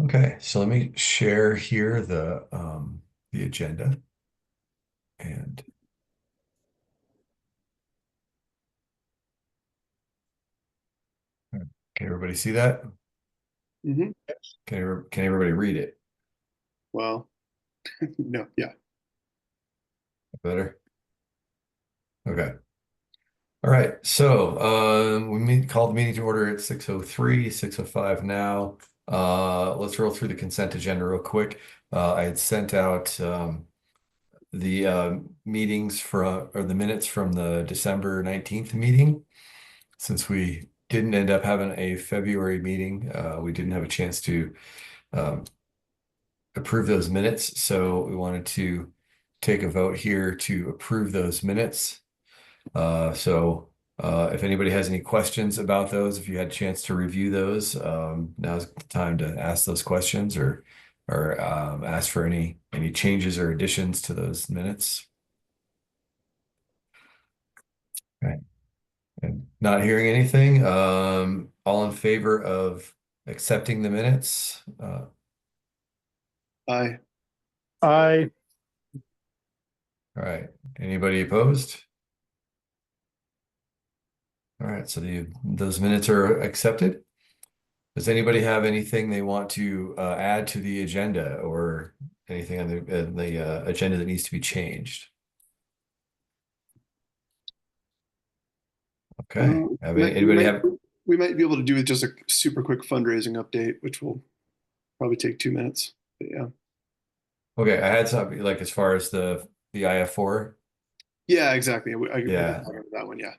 Okay, so let me share here the agenda. And can everybody see that? Hmm. Can everybody read it Well, no, yeah. better? Okay. All right. So called the meeting to order at 6:03, 6:05 now. Let's roll through the consent agenda real quick. I had sent out the meetings or the minutes from the December 19th meeting. Since we didn't end up having a February meeting, we didn't have a chance to um, approve those minutes. So we wanted to take a vote here to approve those minutes. If anybody has any questions about those, if you had a chance to review those, now's the time to ask those questions or ask for any changes or additions to those minutes. Okay. And not hearing anything, all in favor of accepting the minutes? I I All right. Anybody opposed? All right. So those minutes are accepted. Does anybody have anything they want to add to the agenda or anything on the agenda that needs to be changed? Okay. we Anybody might have? we might be able to do just a super quick fundraising update, which will probably take 2 minutes. But yeah, Okay. I had something like as far as the IF4. yeah, exactly. We can Yeah. talk about that one. Yeah,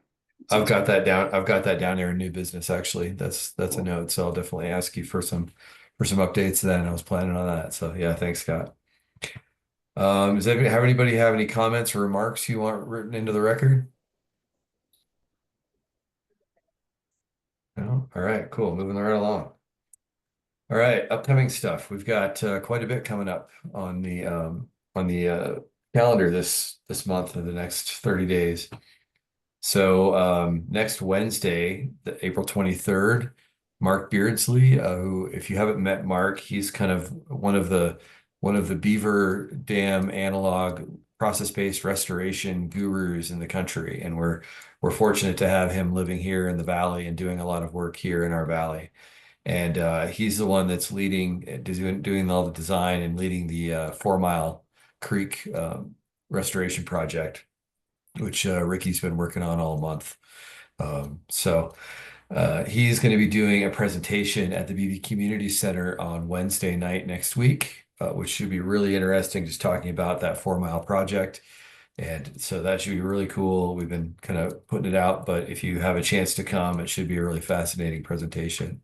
I've sounds good. got that down. I've got that down there in new business, actually. That's a Cool. note. So I'll definitely ask you for some updates then. I was planning on that. So yeah, thanks, Scott. Have anybody have any comments or remarks you want written into the record? No? All right, cool. Moving right along. All right, upcoming stuff. We've got quite a bit coming up on the calendar this month and the next 30 days. So next Wednesday, April 23rd, Mark Beardsley, who, if you haven't met Mark, he's kind of one of the beaver dam analog process-based restoration gurus in the country. And we're fortunate to have him living here in the valley and doing a lot of work here in our valley. And he's the one that's doing all the design and leading the 4 Mile Creek restoration project, which Ricky's been working on all month. He's going to be doing a presentation at the BB Community Center on Wednesday night next week, which should be really interesting, just talking about that 4 Mile project. And so that should be really cool. We've been kind of putting it out, but if you have a chance to come, it should be a really fascinating presentation.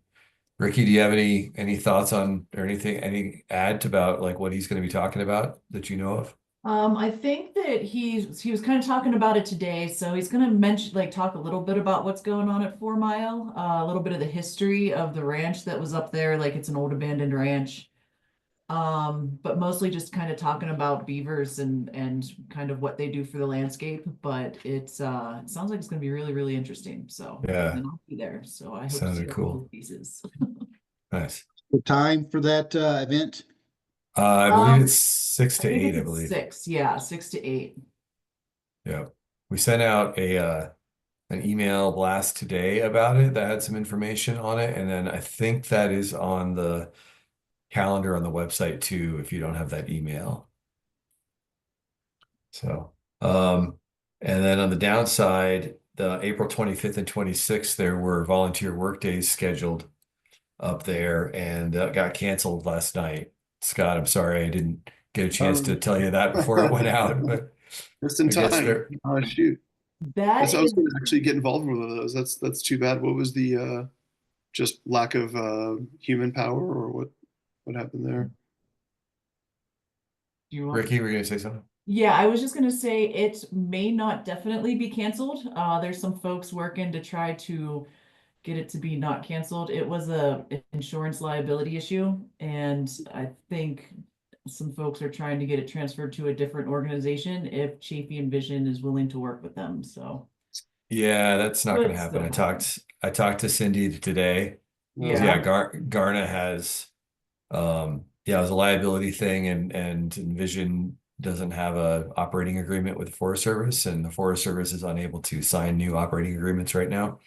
Ricky, do you have any thoughts on or any add about like what he's going to be talking about that you know of? I think that he was kind of talking about it today, so he's going to mention talk a little bit about what's going on at 4 Mile, a little bit of the history of the ranch that was up there, like it's an old abandoned ranch. But mostly just kind of talking about beavers and kind of what they do for the landscape. But it sounds like it's going to be really really interesting. So Yeah, and I'll be there, so I hope to see sounded all cool. those pieces. Nice. the time for that event. I believe it's Um, six I to think eight, it's I at believe. 6, yeah, 6 to 8. Yeah. We sent out a an email blast today about it that had some information on it. And then I think that is on the calendar on the website too, if you don't have that email. So, and then on the downside, the April 25th and 26th, there were volunteer work days scheduled up there and got canceled last night. Scott, I'm sorry I didn't get a chance to Um, tell you that before it went out, but just in I guess time. there. Oh shoot. That I was is going to actually get involved with one of those. That's too bad. What was the just lack of human power, or what happened there? Do you want? Ricky, were you gonna say something? Yeah, I was just gonna say it may not definitely be canceled. There's some folks working to try to get it to be not canceled. It was a insurance liability issue, and I think some folks are trying to get it transferred to a different organization if Chafee and Vision is willing to work with them. So Yeah, that's not going could to happen. still happen. I talked to Cindy today. Oh, Yeah, Yeah. Garna has. Yeah, it was a liability thing, and Envision doesn't have a operating agreement with the Forest Service, and the Forest Service is unable to sign new operating agreements right now.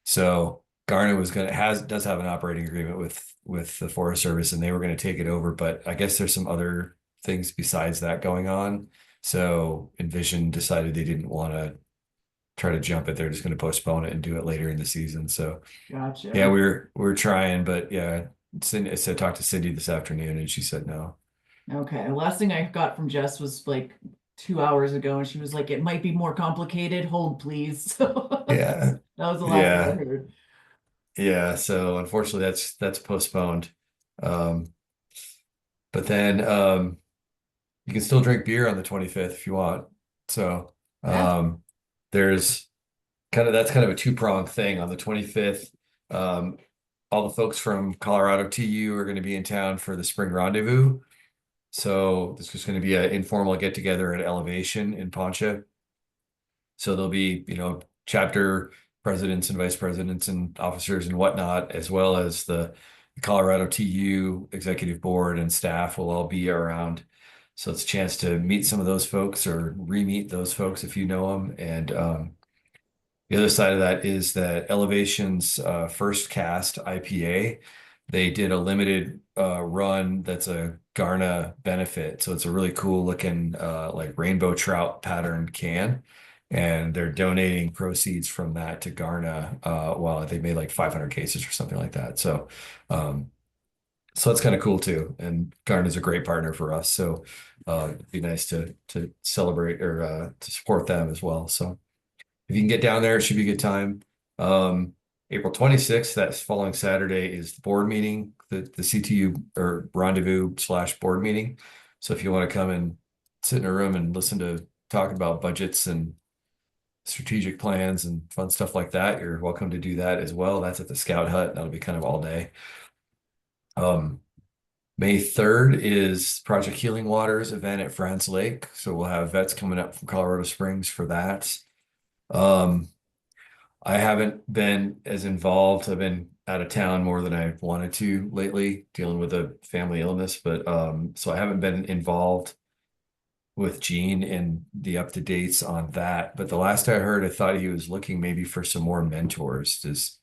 So Garna does have an operating agreement with the Forest Service, and they were gonna take it over, but I guess there's some other things besides that going on. So Envision decided they didn't want to try to jump it. They're just going to postpone it and do it later in the season. So yeah, Gotcha. we're trying, but yeah, Cindy, I talked to Cindy this afternoon and she said no. Okay. The last thing I got from Jess was like 2 hours ago, and she was like, "It might be more complicated. Hold, please." So Yeah, that was the last that I yeah, heard. yeah. So unfortunately, that's postponed. Um, but then you can still drink beer on the 25th if you want. So Yeah. um, there's that's kind of a two-pronged thing on the 25th. Um, all the folks from Colorado TU are going to be in town for the spring rendezvous. So this is going to be an informal get together at Elevation in Poncha. So there'll be, chapter presidents and vice presidents and officers and whatnot, as well as the Colorado TU executive board and staff will all be around. So it's a chance to meet some of those folks or re-meet those folks if you know them. And the other side of that is that Elevation's first cast IPA, they did a limited run that's a Garna benefit. So it's a really cool looking like rainbow trout patterned can. And they're donating proceeds from that to Garna. Well, they made like 500 cases or something like that. Um, so that's kind of cool too. And Garna's a great partner for us. So it'd be nice to celebrate or to support them as well. So if you can get down there, it should be a good time. April 26th, that's following Saturday, is the board meeting, the CTU or rendezvous/board meeting. So if you want to come and sit in a room and listen to talk about budgets and strategic plans and fun stuff like that, you're welcome to do that as well. That's at the Scout Hut. That'll be kind of all day. Um, May 3rd is Project Healing Waters event at Franz Lake. So we'll have vets coming up from Colorado Springs for that. Um, I haven't been as involved. I've been out of town more than I wanted to lately, dealing with a family illness. But so I haven't been involved with Gene and the up to dates on that. But the last I heard, I thought he was looking maybe for some more mentors. Does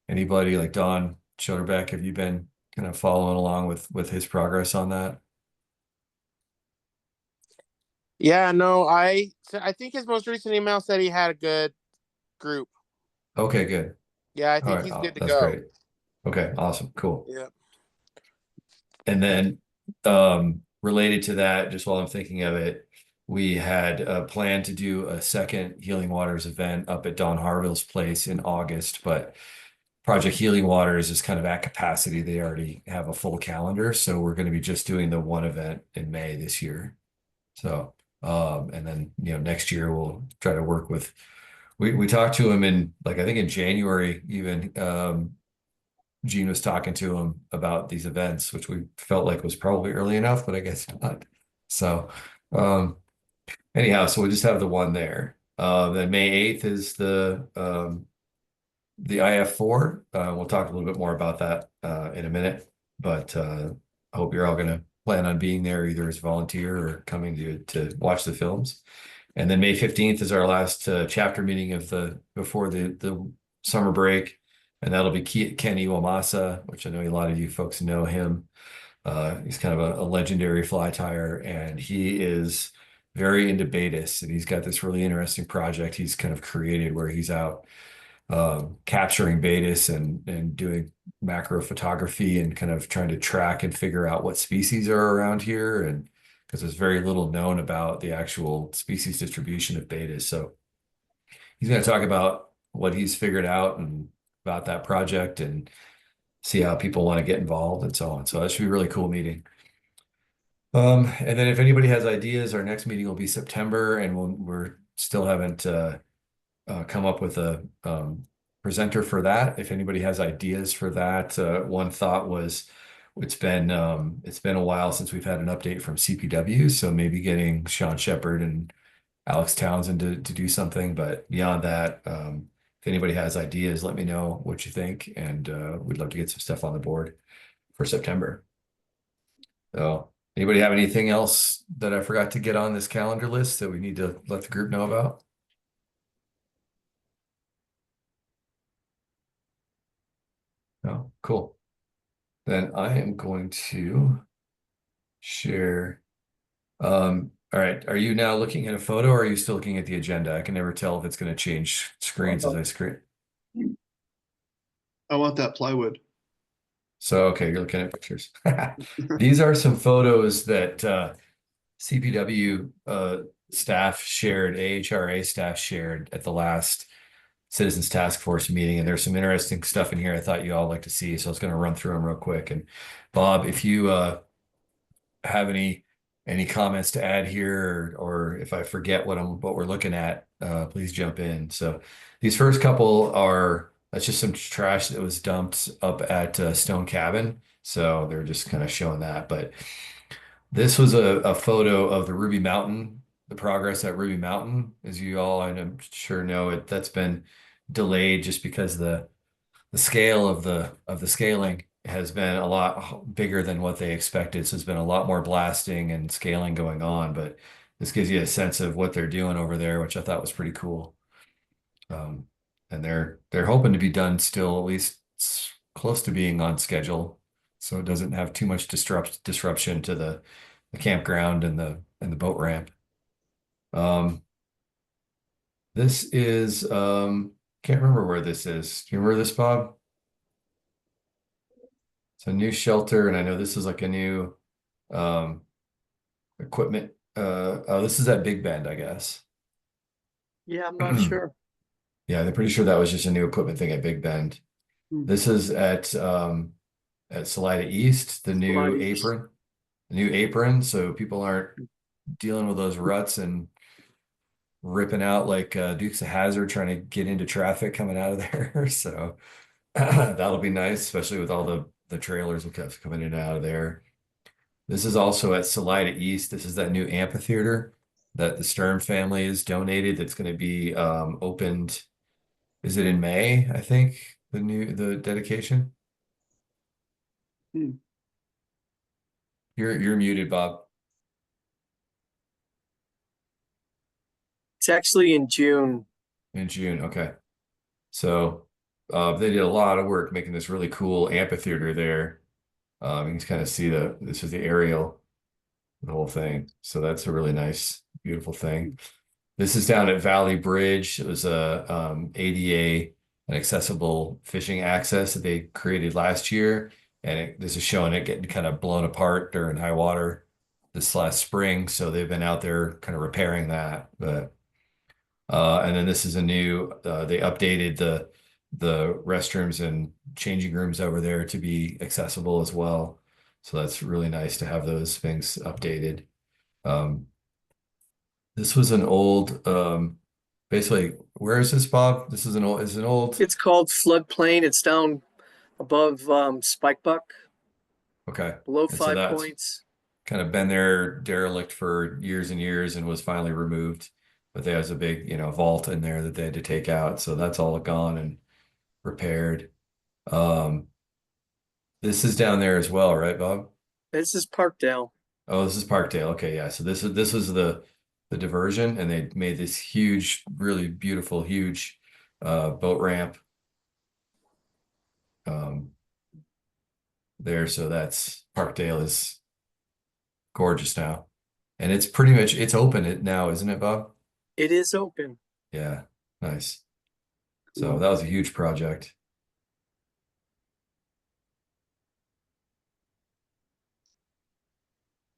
anybody like Don Schotterbeck, have you been kind of following along with his progress on that? Yeah, no, I think his most recent email said he had a good group. Okay, good. Yeah, I All think right, he's good to that's go. great. Okay, awesome, cool. Yeah. And then related to that, just while I'm thinking of it, we had a plan to do a second Healing Waters event up at Don Harville's place in August, but Project Healing Waters is kind of at capacity. They already have a full calendar, so we're going to be just doing the one event in May this year. So, and then next year we'll try to work with. We talked to him in like I think in January even. Gene was talking to him about these events, which we felt like was probably early enough, but I guess not. So, um, anyhow, so we just have the one there. Then May 8th is the IF4. We'll talk a little bit more about that in a minute, but I hope you're all going to plan on being there either as volunteer or coming to watch the films. And then May 15th is our last chapter meeting of before the summer break. And that'll be Ken Iwamasa, which I know a lot of you folks know him. He's kind of a legendary fly tyer, and he is very into Baetis. And he's got this really interesting project he's kind of created where he's out capturing Baetis and doing macro photography and kind of trying to track and figure out what species are around here. And because there's very little known about the actual species distribution of Baetis. So he's going to talk about what he's figured out and about that project and see how people want to get involved and so on. So that should be a really cool meeting. And then if anybody has ideas, our next meeting will be September, and we're still haven't come up with a presenter for that. If anybody has ideas for that, one thought was it's been a while since we've had an update from CPW, so maybe getting Sean Shepard and Alex Townsend to do something. But beyond that, if anybody has ideas, let me know what you think, and we'd love to get some stuff on the board for September. So anybody have anything else that I forgot to get on this calendar list that we need to let the group know about? No, cool. Then I am going to share. All right. Are you now looking at a photo or are you still looking at the agenda? I can never tell if it's going to change screens as I screen. I want that plywood. So, okay, you're looking at pictures. These are some photos that CPW staff shared, AHRA staff shared at the last Citizens Task Force meeting, and there's some interesting stuff in here I thought you all like to see. So I was going to run through them real quick. And Bob, if you have any comments to add here, or if I forget what we're looking at, please jump in. So these first couple are that's just some trash that was dumped up at Stone Cabin. So they're just kind of showing that. But this was a photo of the Ruby Mountain, the progress at Ruby Mountain, as you all I'm sure know it. That's been delayed just because the scale of the scaling has been a lot bigger than what they expected. So there's been a lot more blasting and scaling going on, but this gives you a sense of what they're doing over there, which I thought was pretty cool. And they're hoping to be done still, at least close to being on schedule, so it doesn't have too much disruption to the campground and the boat ramp. This is can't remember where this is. Do you remember this, Bob? It's a new shelter, and I know this is like a new um equipment. Oh, this is at Big Bend, I guess. Yeah, I'm not sure. Yeah, they're pretty sure that was just a new equipment thing at Big Bend. Hmm. This is at Salida East, the new Salida East. apron, the new apron, so people aren't dealing with those ruts and ripping out like Dukes of Hazzard trying to get into traffic coming out of there. So that'll be nice, especially with all the trailers coming in and out of there. This is also at Salida East. This is that new amphitheater that the Stern family has donated. That's going to be opened. Is it in May? I think the dedication. Hmm. You're muted, Bob. It's actually in June. In June. Okay. So they did a lot of work making this really cool amphitheater there. You can kind of see this is the aerial, the whole thing. So that's a really nice, beautiful thing. This is down at Valley Bridge. It was a ADA, an accessible fishing access that they created last year. And this is showing it getting kind of blown apart during high water this last spring. So they've been out there kind of repairing that. But and then this is a new, they updated the restrooms and changing rooms over there to be accessible as well. So that's really nice to have those things updated. This was an old, basically, where is this, Bob? This is an old, It's called Floodplain. It's down above Spikebuck, okay. below And so 5 that's points. kind of been there derelict for years and years and was finally removed. But there was a big, vault in there that they had to take out. So that's all gone and repaired. Um, this is down there as well, right, Bob? This is Parkdale. Oh, this is Parkdale. Okay, yeah. So this was the diversion, and they made this huge, really beautiful, huge boat ramp there. So that's Parkdale is gorgeous now. And it's pretty much it's open now, isn't it, Bob? It is open. Yeah, nice. So Cool. that was a huge project.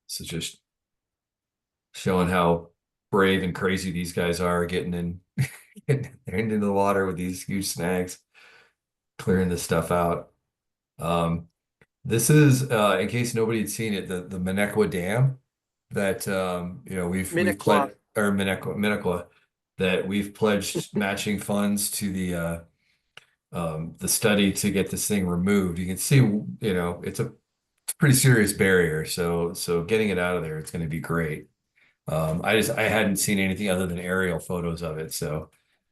So just showing how brave and crazy these guys are getting getting into the water with these huge snags, clearing this stuff out. This is in case nobody had seen it, the Minnequa Dam that we've Minnequa. pledged, or Minnequa, that we've pledged matching funds to the study to get this thing removed. You can see, it's a pretty serious barrier. So getting it out of there, it's going to be great. I hadn't seen anything other than aerial photos of it, so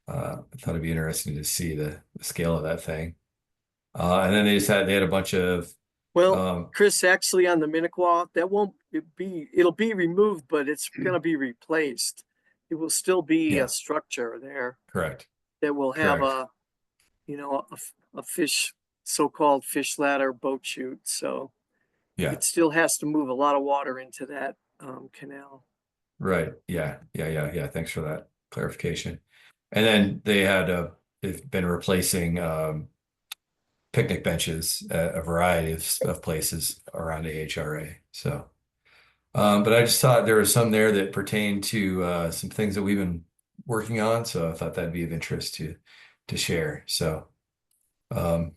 I thought it'd be interesting to see the scale of that thing. And then they had a bunch of Well, Um, Chris, actually on the Minnequa, that won't be, it'll be removed, but it's gonna be replaced. It will still be Yeah. a structure there correct, that will have correct. a, a fish, so-called fish ladder boat chute. So Yeah, it still has to move a lot of water into that canal. right. Yeah. Thanks for that clarification. And then they've been replacing picnic benches at a variety of places around AHRA. So, but I just thought there was some there that pertain to some things that we've been working on. So I thought that'd be of interest to share. So, um,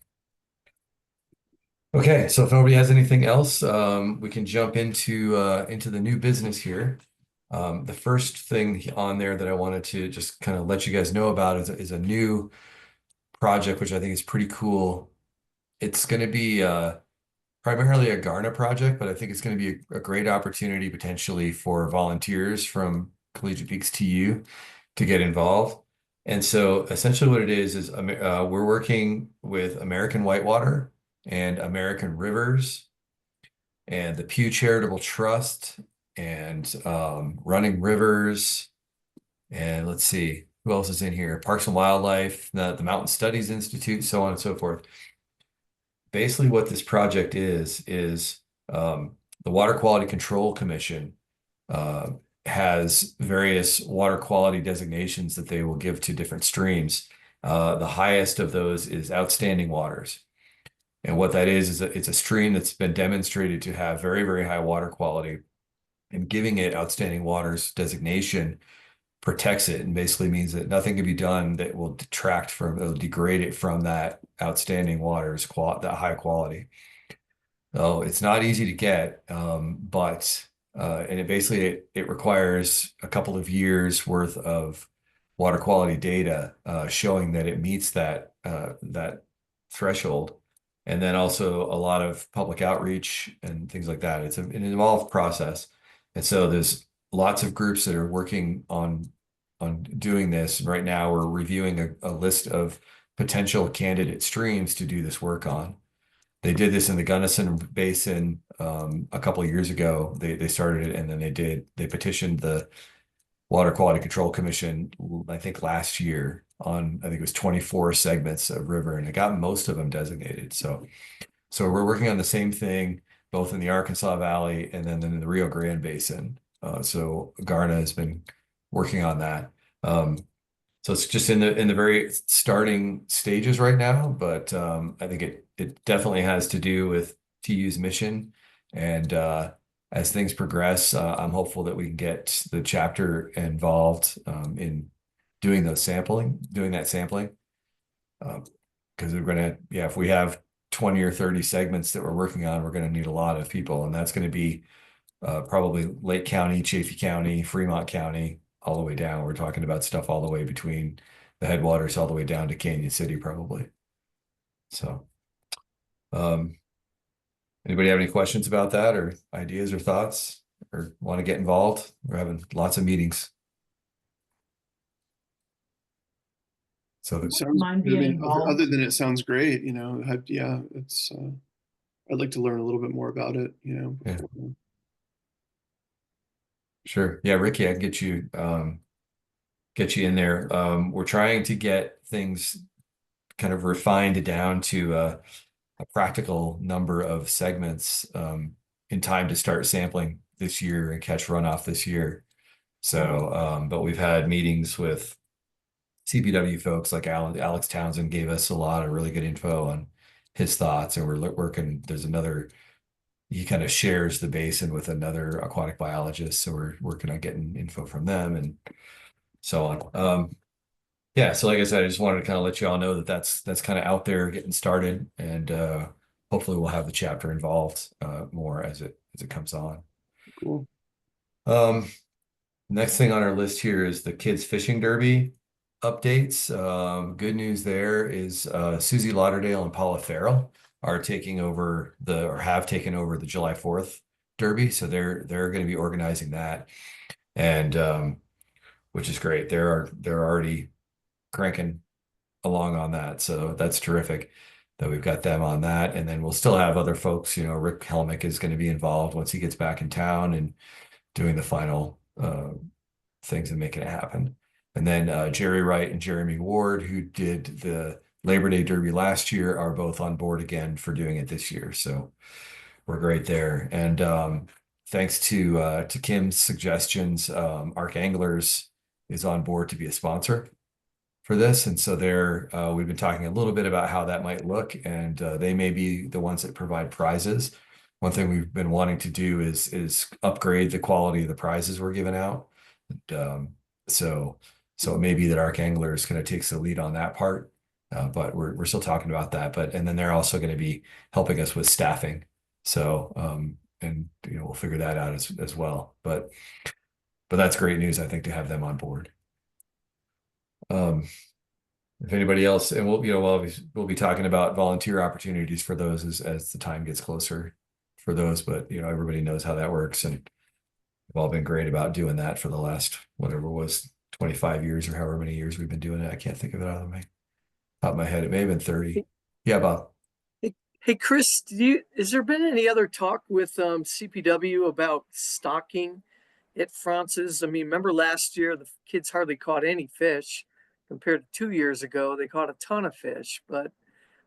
okay. So if nobody has anything else, we can jump into the new business here. The first thing on there that I wanted to just kind of let you guys know about is a new project, which I think is pretty cool. It's going to be primarily a Garna project, but I think it's going to be a great opportunity potentially for volunteers from Collegiate Peaks TU to get involved. And so essentially what it is we're working with American Whitewater and American Rivers and the Pew Charitable Trust and Running Rivers. And let's see, who else is in here? Parks and Wildlife, the Mountain Studies Institute, so on and so forth. Basically, what this project is the Water Quality Control Commission uh, has various water quality designations that they will give to different streams. The highest of those is outstanding waters. And what that is it's a stream that's been demonstrated to have very, very high water quality. And giving it outstanding waters designation protects it and basically means that nothing can be done that will degrade it from that outstanding water's that high quality. So it's not easy to get, but and it requires a couple of years worth of water quality data showing that it meets that threshold, and then also a lot of public outreach and things like that. It's an involved process, and so there's lots of groups that are working on doing this. Right now, we're reviewing a list of potential candidate streams to do this work on. They did this in the Gunnison Basin a couple of years ago. They started it, and then they petitioned the Water Quality Control Commission, I think last year, on I think it was 24 segments of river, and it got most of them designated. So we're working on the same thing both in the Arkansas Valley and then in the Rio Grande Basin. So Garna has been working on that. So it's just in the very starting stages right now, but I think it definitely has to do with TU's mission. And as things progress, I'm hopeful that we can get the chapter involved in doing that sampling. Because if we have 20 or 30 segments that we're working on, we're going to need a lot of people, and that's going to be probably Lake County, Chaffee County, Fremont County, all the way down. We're talking about stuff all the way between the headwaters all the way down to Canyon City, probably. So, anybody have any questions about that or ideas or thoughts or want to get involved? We're having lots of meetings. So Sounds, Mind I being mean, involved. other than it sounds great, yeah, it's, I'd like to learn a little bit more about it, Yeah. before. Sure. Yeah, Ricky, I can get you in there. We're trying to get things kind of refined down to a practical number of segments in time to start sampling this year and catch runoff this year. So, but we've had meetings with CPW folks like Alex Townsend gave us a lot of really good info on his thoughts, and we're working. He kind of shares the basin with another aquatic biologist, so we're working on getting info from them and so on. Yeah, so like I said, I just wanted to kind of let you all know that that's kind of out there getting started, and hopefully we'll have the chapter involved more as it comes on. Cool. Next thing on our list here is the kids fishing derby updates. Good news there is Susie Lauderdale and Paula Farrell are taking over or have taken over the July 4th derby, so they're going to be organizing that, and which is great. They're already cranking along on that, so that's terrific. that we've got them on that. And then we'll still have other folks, Rick Helmick is going to be involved once he gets back in town and doing the final things and making it happen. And then Jerry Wright and Jeremy Ward, who did the Labor Day Derby last year, are both on board again for doing it this year. So we're great there. And thanks to Kim's suggestions, Arc Anglers is on board to be a sponsor for this. And so we've been talking a little bit about how that might look, and they may be the ones that provide prizes. One thing we've been wanting to do is upgrade the quality of the prizes we're giving out. And, so it may be that Arc Anglers kind of takes the lead on that part, but we're still talking about that. And then they're also going to be helping us with staffing. So and we'll figure that out as well. But that's great news, I think, to have them on board. If anybody else, and we'll be talking about volunteer opportunities for those as the time gets closer for those, but everybody knows how that works, and we've all been great about doing that for the last, whatever it was, 25 years or however many years we've been doing it. I can't think of it out of my top of my head. It may have been 30. Yeah, Bob. Hey, Chris, has there been any other talk with CPW about stocking at France's? I mean, remember last year the kids hardly caught any fish compared to 2 years ago. They caught a ton of fish, but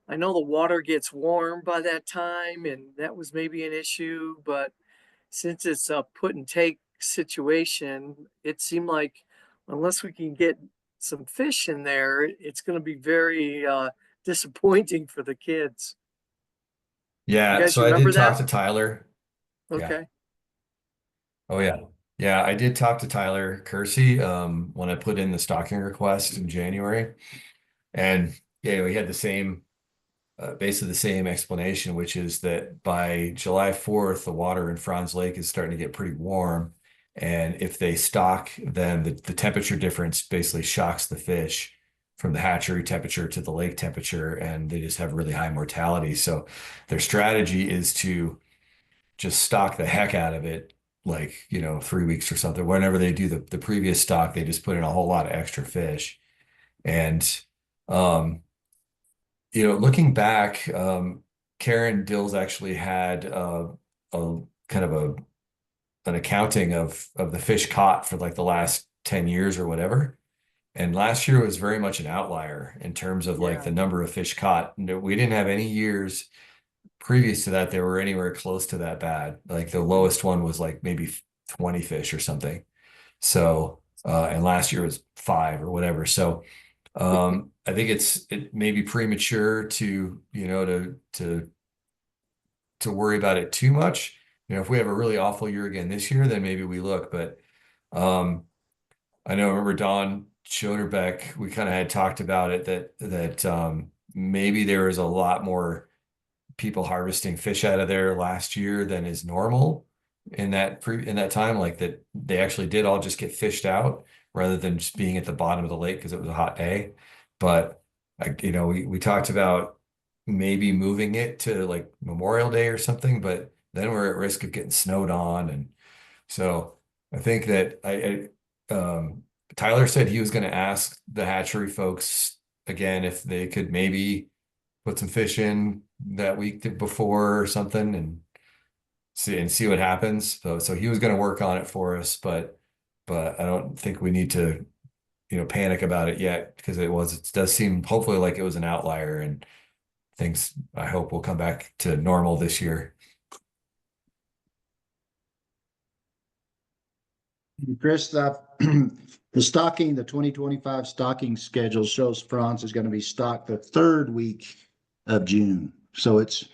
I know the water gets warm by that time, and that was maybe an issue. But since it's a put and take situation, it seemed like unless we can get some fish in there, it's going to be very disappointing for the kids. You Yeah, guys so I did remember talk that? to Tyler. Yeah. Okay. Oh yeah. Yeah, I did talk to Tyler Kersey when I put in the stocking request in January. And yeah, we had the same basically the same explanation, which is that by July 4th, the water in Franz Lake is starting to get pretty warm. And if they stock, then the temperature difference basically shocks the fish from the hatchery temperature to the lake temperature, and they just have really high mortality. So their strategy is to just stock the heck out of it, like, 3 weeks or something. Whenever they do the previous stock, they just put in a whole lot of extra fish. And looking back, Karen Dills actually had a kind of an accounting of the fish caught for like the last 10 years or whatever. And last year was very much an outlier in terms of like Yeah. the number of fish caught. We didn't have any years previous to that they were anywhere close to that bad. Like the lowest one was like maybe 20 fish or something. So and last year was 5 or whatever. So I think it may be premature to worry about it too much. If we have a really awful year again this year, then maybe we look. But I remember Don Schoderbeck, we kind of had talked about it that maybe there was a lot more people harvesting fish out of there last year than is normal in that time, like that they actually did all just get fished out rather than just being at the bottom of the lake because it was a hot day. But we talked about maybe moving it to like Memorial Day or something, but then we're at risk of getting snowed on. And so I think that Tyler said he was going to ask the hatchery folks again if they could maybe put some fish in that week before or something and see what happens. So he was going to work on it for us, but I don't think we need to panic about it yet, because it does seem hopefully like it was an outlier, and things I hope will come back to normal this year. Chris, the stocking, the 2025 stocking schedule shows Franz is going to be stocked the third week of June. So it's,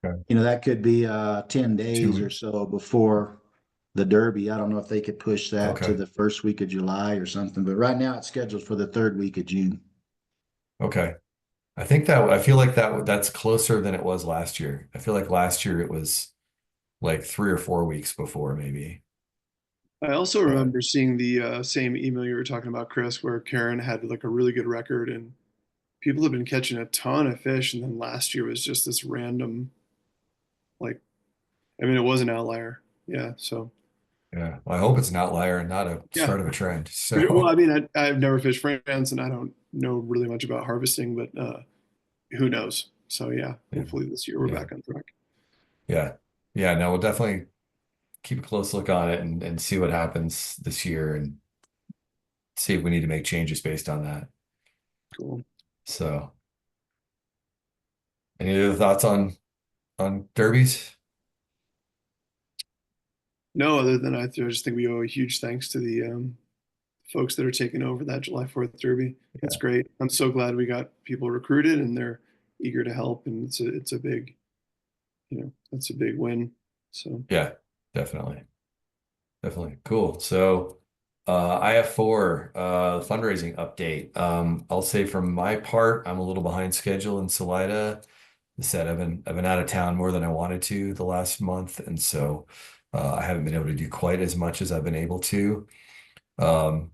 Okay. That could be 10 days or weeks. so before the Derby. I don't know if they could push that to Okay. the first week of July or something, but right now it's scheduled for the third week of June. Okay. I feel like that's closer than it was last year. I feel like last year it was like 3 or 4 weeks before, maybe. I also remember seeing the same email you were talking about, Chris, where Karen had like a really good record and people have been catching a ton of fish. And then last year was just this random, it was an outlier. Yeah. So, Yeah. Well, I hope it's an outlier and not a start of a trend. well, So I've never fished France and I don't know really much about harvesting, but who knows? So yeah, Yeah. hopefully this year we're Yeah. back on track. Yeah. Yeah. No, we'll definitely keep a close look on it and see what happens this year and see if we need to make changes based on that. Cool. So, any other thoughts on derbies? No, other than I just think we owe a huge thanks to the folks that are taking over that July 4th Derby. It's Yeah. great. I'm so glad we got people recruited and they're eager to help, and it's a big, that's a big win. So Yeah, definitely. Definitely. Cool. So I have four fundraising update. I'll say from my part, I'm a little behind schedule in Salida. I said I've been out of town more than I wanted to the last month, and so I haven't been able to do quite as much as I've been able to. Um,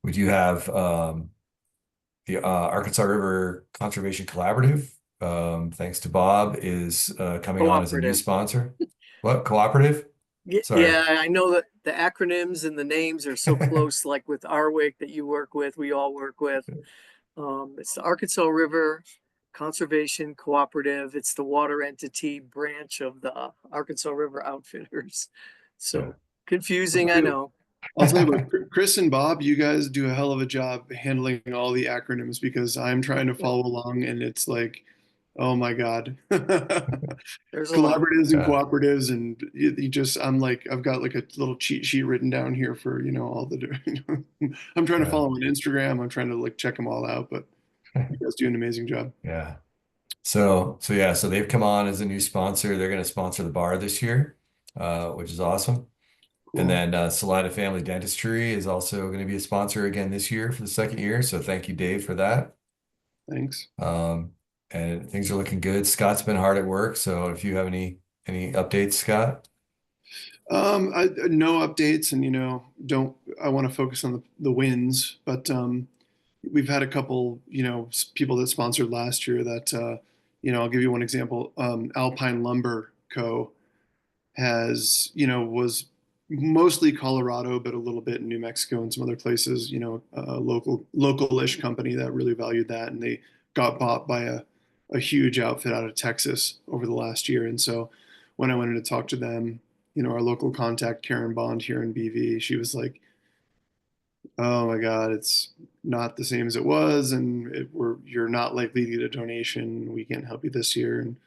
we do have the Arkansas River Conservation Collaborative. Thanks to Bob, is coming on as a new Cooperative. sponsor. What cooperative? Sorry. Yeah, I know that the acronyms and the names are so close, like with Arwick that you work with, we all work with. It's the Arkansas River Conservation Cooperative. It's the water entity branch of the Arkansas River Outfitters. Yeah. So confusing, I know. I'll tell you what, Chris and Bob, you guys do a hell of a job handling all the acronyms because I'm trying to follow along and it's like, oh my God. There's a lot. Collaboratives and Yeah. cooperatives, and you just, I'm like, I've got like a little cheat sheet written down here for, all the, I'm trying to Yeah. follow on Instagram. I'm trying to like check them all out, but you guys do an amazing job. Yeah. So yeah, so they've come on as a new sponsor. They're going to sponsor the bar this year, which is awesome. And Cool. then Salida Family Dentistry is also going to be a sponsor again this year for the second year. So thank you, Dave, for that. Thanks. And things are looking good. Scott's been hard at work. So if you have any updates, Scott? No updates, and don't I want to focus on the wins, but we've had a couple, people that sponsored last year that, I'll give you one example. Alpine Lumber Co. has, was mostly Colorado, but a little bit in New Mexico and some other places, a local-ish company that really valued that. And they got bought by a huge outfit out of Texas over the last year. And so when I went in to talk to them, our local contact, Karen Bond here in BV, she was like, oh my God, it's not the same as it was. And you're not likely to get a donation. We can't help you this year. And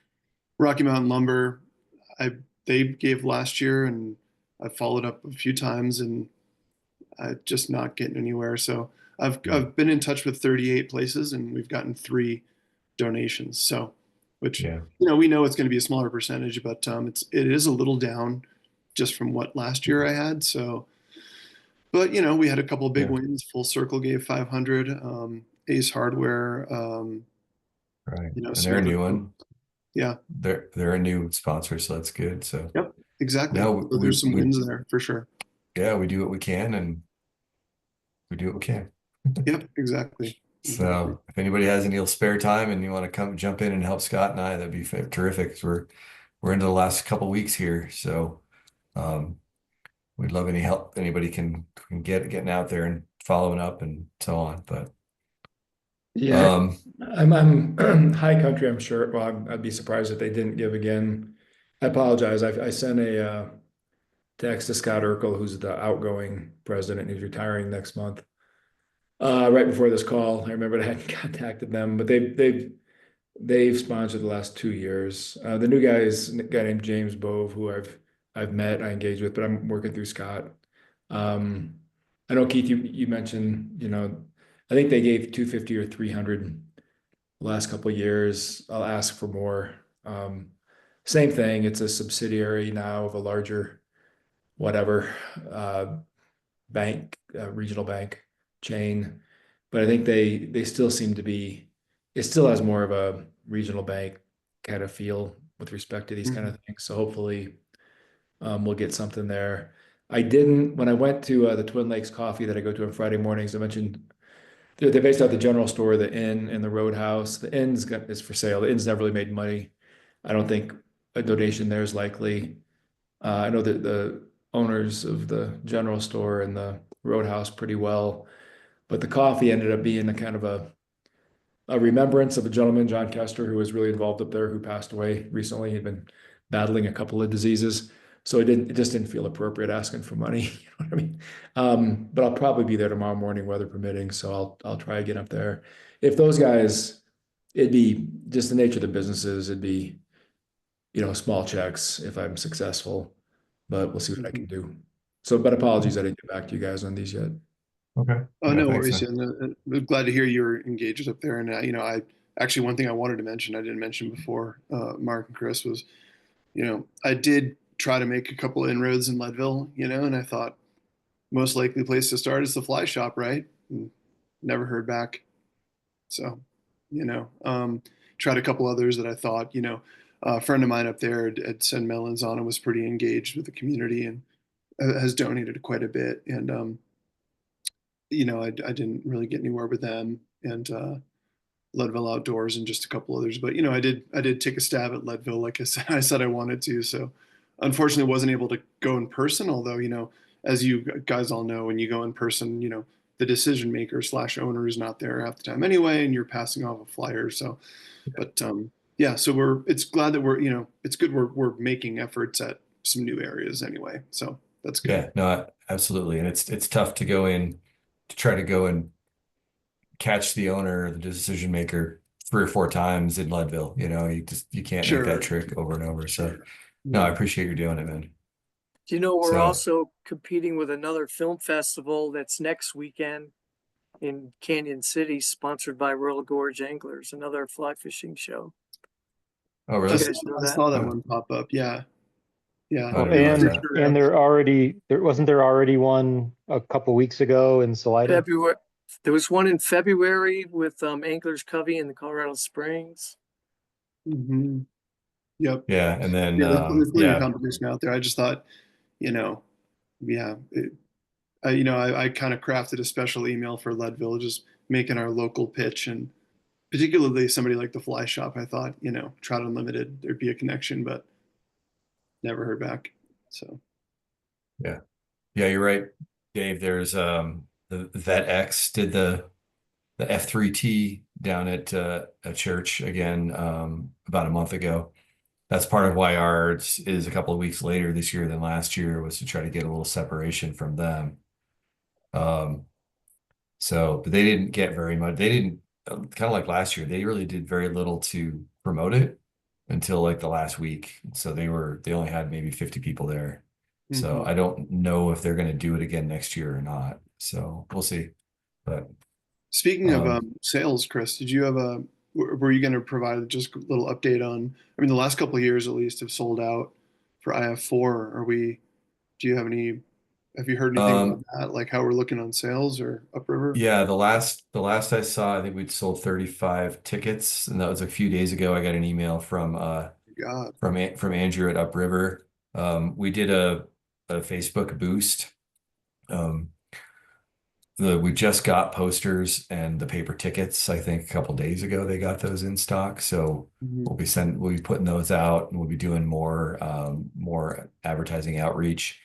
Rocky Mountain Lumber, they gave last year, and I followed up a few times, and I just not getting anywhere. So I've been in touch with 38 places, and we've gotten 3 donations. So, which Yeah. we know it's going to be a smaller percentage, but it is a little down just from what last year I had. So, but we had a couple of big Yeah. wins. Full Circle gave 500. Ace Hardware. Right. And Some they're a other. new one. Yeah. They're a new sponsor, so that's good. So Yep. Exactly. no, So there's some wins there for sure. yeah, we do what we can and we do what we can. Yep. Exactly. So if anybody has any spare time and you want to come jump in and help Scott and I, that'd be terrific. 'Cause we're into the last couple weeks here. So we'd love any help anybody can getting out there and following up and so on. But Yeah, I'm high country, I'm sure. Well, I'd be surprised if they didn't give again. I apologize. I sent a text to Scott Urkel, who's the outgoing president. He's retiring next month. Right before this call, I remembered I hadn't contacted them, but they've sponsored the last 2 years. The new guy is a guy named James Bove, who I've met, I engaged with, but I'm working through Scott. I know Keith, you mentioned, I think they gave 250 or 300 the last couple of years. I'll ask for more. Same thing. It's a subsidiary now of a larger, whatever, bank, regional bank chain. But I think they still seem to be. It still has more of a regional bank kind of feel with respect to these kind of things. So hopefully, we'll get something there. I didn't when I went to the Twin Lakes Coffee that I go to on Friday mornings. I mentioned they're based out the general store, the Inn, and the Roadhouse. The is for sale. The Inn's never really made money. I don't think a donation there is likely. I know that the owners of the general store and the Roadhouse pretty well, but the coffee ended up being a kind of a remembrance of a gentleman, John Kester, who was really involved up there, who passed away recently. He'd been battling a couple of diseases. So it just didn't feel appropriate asking for money. You know what I mean? But I'll probably be there tomorrow morning, weather permitting. So I'll try again up there. If those guys, it'd be just the nature of the businesses. It'd be, small checks if I'm successful, but we'll see what I can do. So, but apologies, I didn't get back to you guys on these yet. Okay. Oh, Yeah, no thanks, worries. man. Yeah, I'm glad to hear you're engaged up there. And I actually one thing I wanted to mention I didn't mention before, Mark and Chris was, I did try to make a couple inroads in Leadville, and I thought most likely place to start is the fly shop, right? And never heard back. So, tried a couple others that I thought, a friend of mine up there at Sen Melanzana was pretty engaged with the community and has donated quite a bit. And, I didn't really get anywhere with them and Leadville Outdoors and just a couple others. But, I did take a stab at Leadville, like I said, I said I wanted to. So unfortunately wasn't able to go in person, although, as you guys all know, when you go in person, the decision maker / owner is not there half the time anyway, and you're passing off a flyer. So, but yeah, so it's glad that it's good we're making efforts at some new areas anyway. So that's good. Yeah, no, absolutely. And it's tough to go in to try to go and catch the owner, the decision maker 3 or 4 times in Leadville. You can't make that Sure. trick over and over. So no, Yeah. I appreciate you doing it, man. We're So also competing with another film festival that's next weekend in Canyon City, sponsored by Royal Gorge Anglers, another fly fishing show. oh I really? You guys know I that? saw that Oh, one pop up. Yeah. Yeah. I Well, didn't realize and For that. sure. and there already one a couple weeks ago in Salida. February. There was one in February with Anglers Covey in the Colorado Springs. Mhm. Yep. Yeah, and then Yeah, there's plenty of yeah, competition out there. I just thought, yeah, I kind of crafted a special email for Leadville, just making our local pitch, and particularly somebody like the Fly Shop. I thought, Trout Unlimited, there'd be a connection, but never heard back. So, yeah, yeah, you're right, Dave. There's the Vet X did the F3T down at a church again about a month ago. That's part of why ours is a couple of weeks later this year than last year, was to try to get a little separation from them. Um, but they didn't get very much. They didn't kind of like last year. They really did very little to promote it until like the last week. So they only had maybe 50 people there. So mhm. I don't know if they're going to do it again next year or not. So we'll see. But Speaking of um, sales, Chris, did you have were you going to provide just a little update on, I mean, the last couple of years at least have sold out for IF4. Do you have you heard anything about um, that? Like how we're looking on sales or upriver? yeah, the last I saw, I think we'd sold 35 tickets, and that was a few days ago. I got an email God. from Andrew at Upriver. We did a Facebook boost. Um, we just got posters and the paper tickets. I think a couple days ago they got those in stock. So Mhm. we'll be putting those out, and we'll be doing more advertising outreach.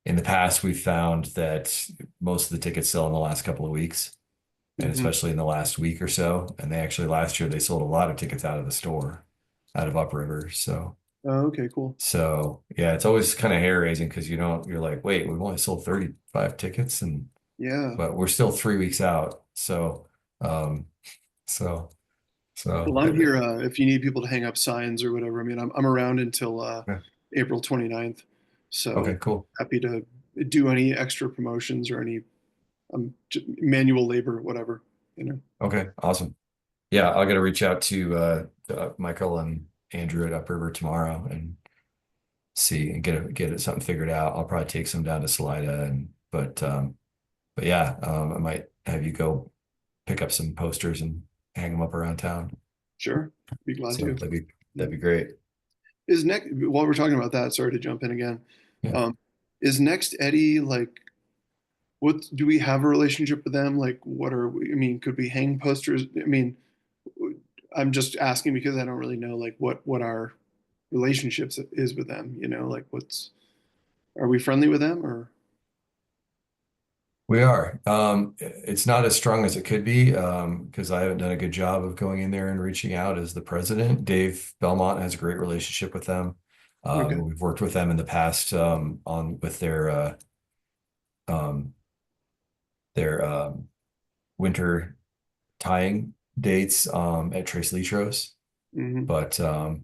In the past, we've found that most of the tickets sell in the last couple of weeks, and Mhm. especially in the last week or so. And they actually last year they sold a lot of tickets out of the store, out of Upriver. Oh, okay, cool. So yeah, it's always kind of hair raising because you're like, wait, we've only sold 35 tickets, Yeah. but we're still 3 weeks out. Um, so, Well, so I'm here if you need people to hang up signs or whatever. I mean, I'm around until yeah. April 29th. Okay, So cool. happy to do any extra promotions or any manual labor, whatever, you know. Okay, awesome. Yeah, I got to reach out to Michael and Andrew at Upriver tomorrow and see and get it something figured out. I'll probably take some down to Salida but yeah, I might have you go pick up some posters and hang them up around town. Sure. Be glad So to. that'd be great. Is next, while we're talking about that, sorry to jump in again. Yeah. Is Next Eddie like, what do we have a relationship with them? Like, what are we, I mean, could we hang posters? I mean, I'm just asking because I don't really know like what our relationships is with them, like are we friendly with them or? We are. It's not as strong as it could be, because I haven't done a good job of going in there and reaching out as the president. Dave Belmont has a great relationship with them. Okay. We've worked with them in the past, on with um, their winter tying dates, at Trace Litros. Hmm. But I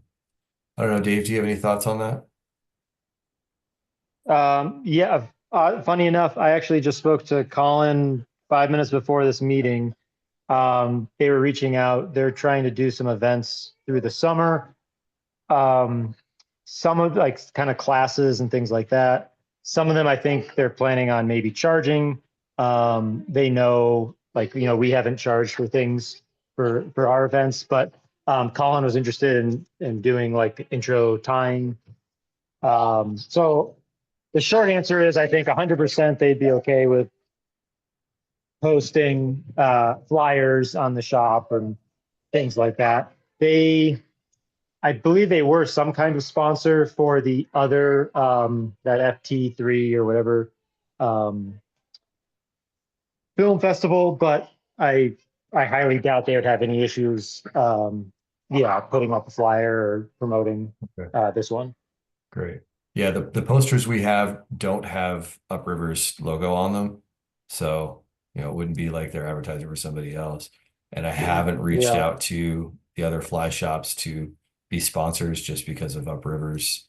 don't know, Dave, do you have any thoughts on that? Yeah, funny enough, I actually just spoke to Colin 5 minutes before this meeting. They were reaching out. They're trying to do some events through the summer. Some of like kind of classes and things like that. Some of them, I think they're planning on maybe charging. They know, like, we haven't charged for things for our events, but Colin was interested in doing like intro tying. So the short answer is, I think 100% they'd be okay with posting flyers on the shop and things like that. I believe they were some kind of sponsor for the other, that FT3 or whatever, film festival, but I highly doubt they would have any issues, yeah, putting up a flyer or promoting Okay. this one. Great. Yeah, the posters we have don't have Upriver's logo on them. So, it wouldn't be like they're advertising for somebody else. And I haven't reached Yeah. out to the other fly shops to be sponsors just because of Upriver's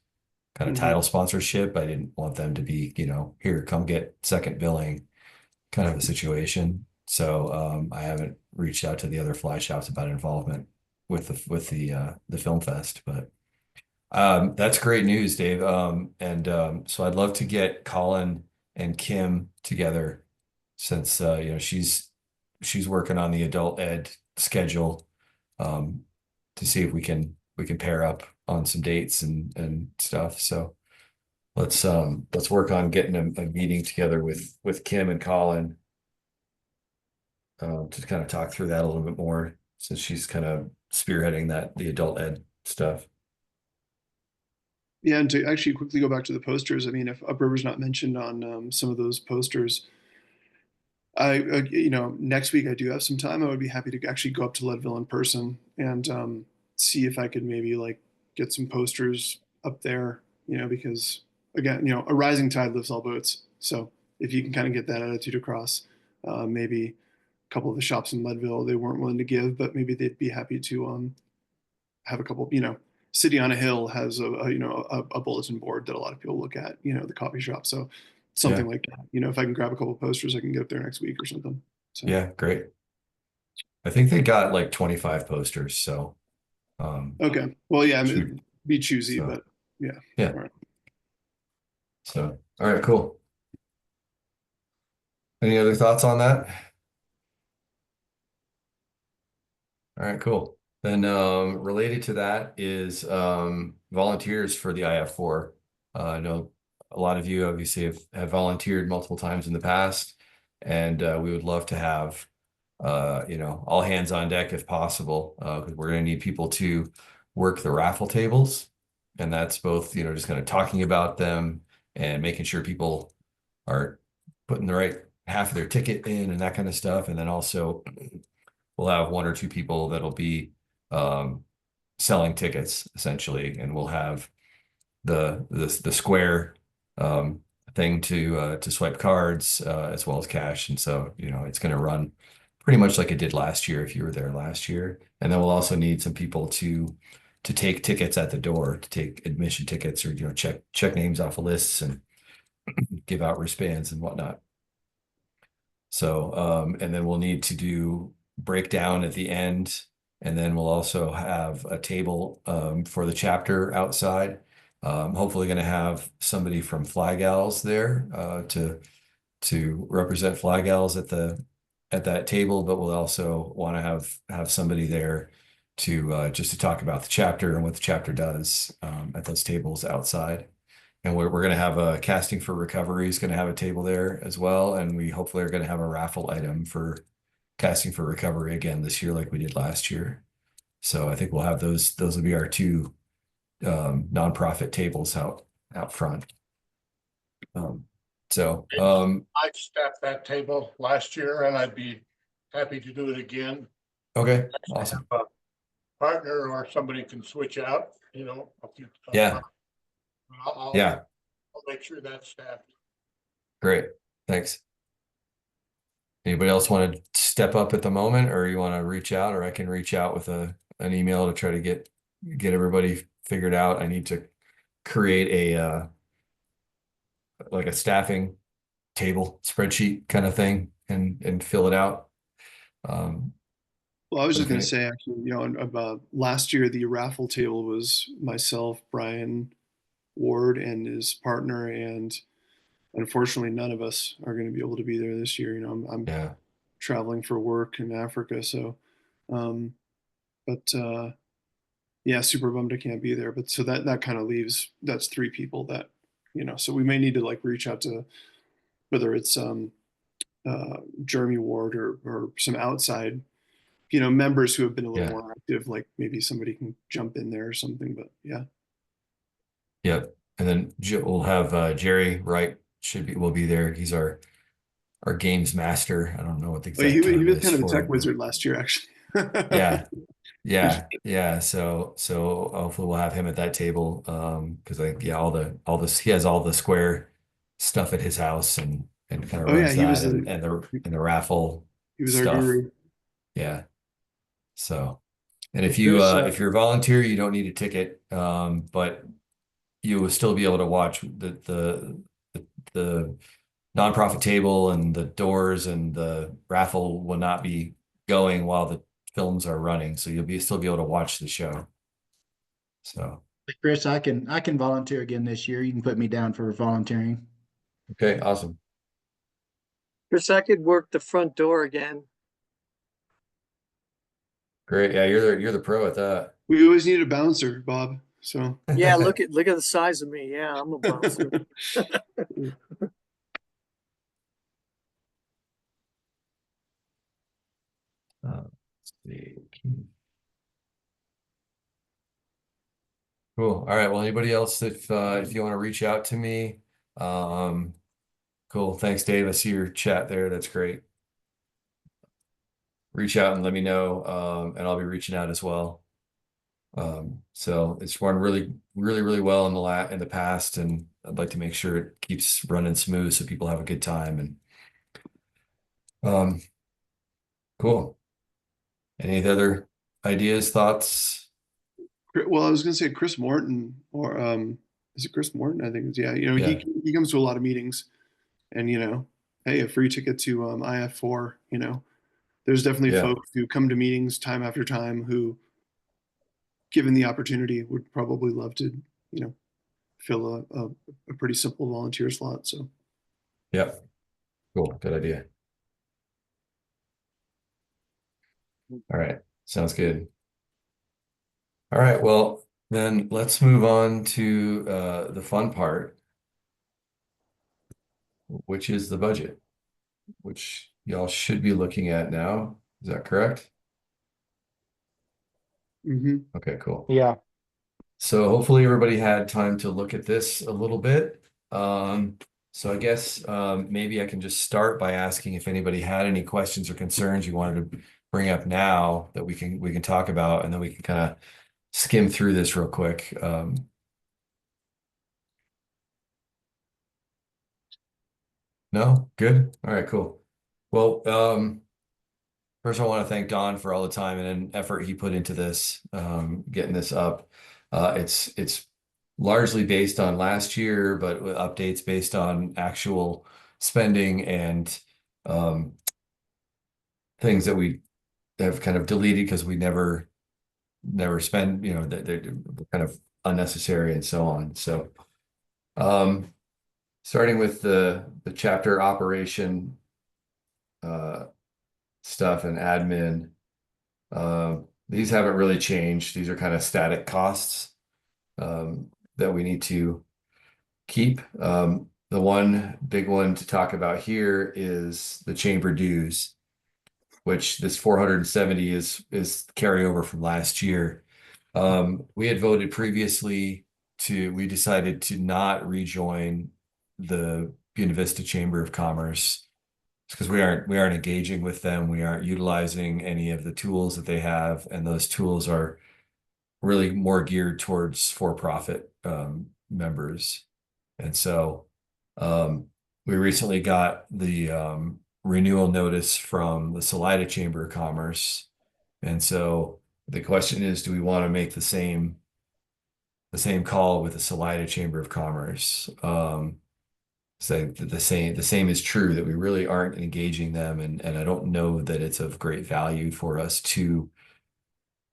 kind of Hmm. title sponsorship. I didn't want them to be, here, come get second billing kind of a situation. So I haven't reached out to the other fly shops about involvement with the film fest, but that's great news, Dave. And so I'd love to get Colin and Kim together since she's working on the adult ed schedule, um, to see if we can pair up on some dates and stuff. So let's work on getting a meeting together with Kim and Colin, to kind of talk through that a little bit more since she's kind of spearheading the adult ed stuff. Yeah, and to actually quickly go back to the posters, I mean, if Upriver's not mentioned on some of those posters, next week I do have some time. I would be happy to actually go up to Leadville in person and see if I could maybe like get some posters up there, because again, a rising tide lifts all boats. So if you can kind of get that attitude across, maybe a couple of the shops in Leadville, they weren't willing to give, but maybe they'd be happy to have a couple, City on a Hill has a bulletin board that a lot of people look at, the coffee shop. So something Yeah. like that, if I can grab a couple of posters, I can get up there next week or something. So, Yeah, great. I think they got like 25 posters, so okay. Well, yeah, I shoot. mean, be choosy, So, but yeah. yeah. All right. So, all right, cool. Any other thoughts on that? All right, cool. Then related to that is volunteers for the IF4. I know a lot of you obviously have volunteered multiple times in the past, and we would love to have all hands on deck if possible, because we're going to need people to work the raffle tables, and that's both just kind of talking about them and making sure people are putting the right half of their ticket in and that kind of stuff, and then also we'll have one or two people that'll be selling tickets essentially, and we'll have the square thing to swipe cards, as well as cash, and so it's going to run pretty much like it did last year if you were there last year. And then we'll also need some people to take tickets at the door, to take admission tickets, or check names off of lists and give out wristbands and whatnot. So and then we'll need to do breakdown at the end, and then we'll also have a table for the chapter outside. Hopefully going to have somebody from Fly Gals there to represent Fly Gals at that table, but we'll also want to have somebody there to just to talk about the chapter and what the chapter does at those tables outside. And we're going to have a Casting for Recovery is going to have a table there as well, and we hopefully are going to have a raffle item for Casting for Recovery again this year, like we did last year. So I think we'll have those. Those will be our two nonprofit tables out front. So, I staffed that table last year and I'd be happy to do it again. okay, awesome. Have a partner or somebody can switch out, you know. Yeah, yeah, I'll make sure that's staffed. great. Thanks. Anybody else want to step up at the moment, or you want to reach out, or I can reach out with an email to try to get everybody figured out. I need to create a like a staffing table spreadsheet kind of thing and fill it out. Well, I was just going Okay. to say, actually, you know, last year the raffle table was myself, Brian Ward, and his partner, and unfortunately, none of us are going to be able to be there this year. You know, I'm Yeah, traveling for work in Africa, so, um, but yeah, super bummed I can't be there. But so that kind of leaves that's three people that, you know, so we may need to like reach out to whether it's Jeremy Ward or some outside, you know, members who have been a little yeah, more active, like maybe somebody can jump in there or something. But yeah. yeah. And then we'll have Jerry Wright will be there. He's our games master. I don't know what the Well, exact he term was is kind of a for tech it, but wizard last year, actually. yeah, yeah. So hopefully we'll have him at that table. Because yeah, all this he has all the square stuff at his house and kind of Oh yeah, runs that and the raffle he was our stuff. guru. Yeah. So and Chris, if you're a volunteer, you don't need a ticket. But you will still be able to watch the nonprofit table, and the doors and the raffle will not be going while the films are running. So you'll still be able to watch the show. So, Chris, I can volunteer again this year. You can put me down for volunteering. okay, awesome. Chris, I could work the front door again. Great. Yeah, you're the pro at that. We always need a bouncer, Bob. So Yeah, look at the size of me. Yeah, I'm a bouncer. Let's see. Cool. All right. Well, anybody else, if you want to reach out to me, cool. Thanks, Dave. I see your chat there. That's great. Reach out and let me know, and I'll be reaching out as well. So it's run really, really, really well in the past, and I'd like to make sure it keeps running smooth so people have a good time. And cool. Any other ideas, thoughts? well, I was gonna say Chris Morton, or is it Chris Morton? I think it's, yeah. You know, Yeah. he comes to a lot of meetings, and you know, hey, a free ticket to IF4. You know, there's definitely Yeah. folks who come to meetings time after time who, given the opportunity, would probably love to, you know, fill a pretty simple volunteer slot. So Yeah. Cool. Good idea. All right. Sounds good. All right. Well, then let's move on to the fun part, which is the budget, which y'all should be looking at now. Is that correct? Okay, cool. Yeah. So hopefully everybody had time to look at this a little bit. So I guess maybe I can just start by asking if anybody had any questions or concerns you wanted to bring up now that we can talk about, and then we can kind of skim through this real quick. No? Good? All right, cool. Well, first I want to thank Don for all the time and effort he put into this, getting this up. It's largely based on last year, but with updates based on actual spending and things that we have kind of deleted because we never spend, you know, they're kind of unnecessary and so on. So starting with the chapter operation stuff and admin, these haven't really changed. These are kind of static costs that we need to keep. The one big one to talk about here is the chamber dues, which this 470 is carryover from last year. We had voted previously we decided to not rejoin the Buena Vista Chamber of Commerce. Because we aren't engaging with them. We aren't utilizing any of the tools that they have, and those tools are really more geared towards for-profit members. And so we recently got the renewal notice from the Salida Chamber of Commerce. And so the question is, do we want to make the same call with the Salida Chamber of Commerce? So the same is true, that we really aren't engaging them, and I don't know that it's of great value for us to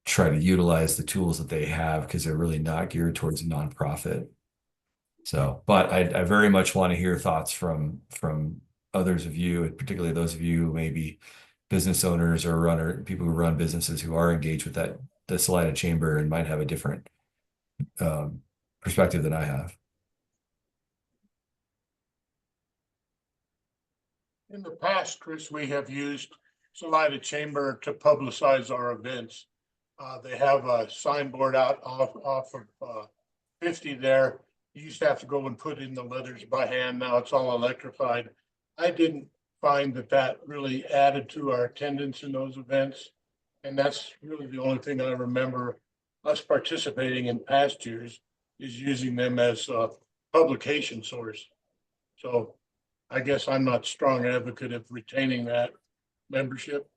try to utilize the tools that they have, because they're really not geared towards a nonprofit. So, but I very much want to hear thoughts from others of you, and particularly those of you who may be business owners or people who run businesses who are engaged with the Salida Chamber and might have a different perspective than I have. In the past, Chris, we have used Salida Chamber to publicize our events. They have a signboard out off of 50 there. You used to have to go and put in the letters by hand. Now it's all electrified. I didn't find that really added to our attendance in those events. And that's really the only thing I remember us participating in past years, is using them as a publication source. So I guess I'm not a strong advocate of retaining that membership.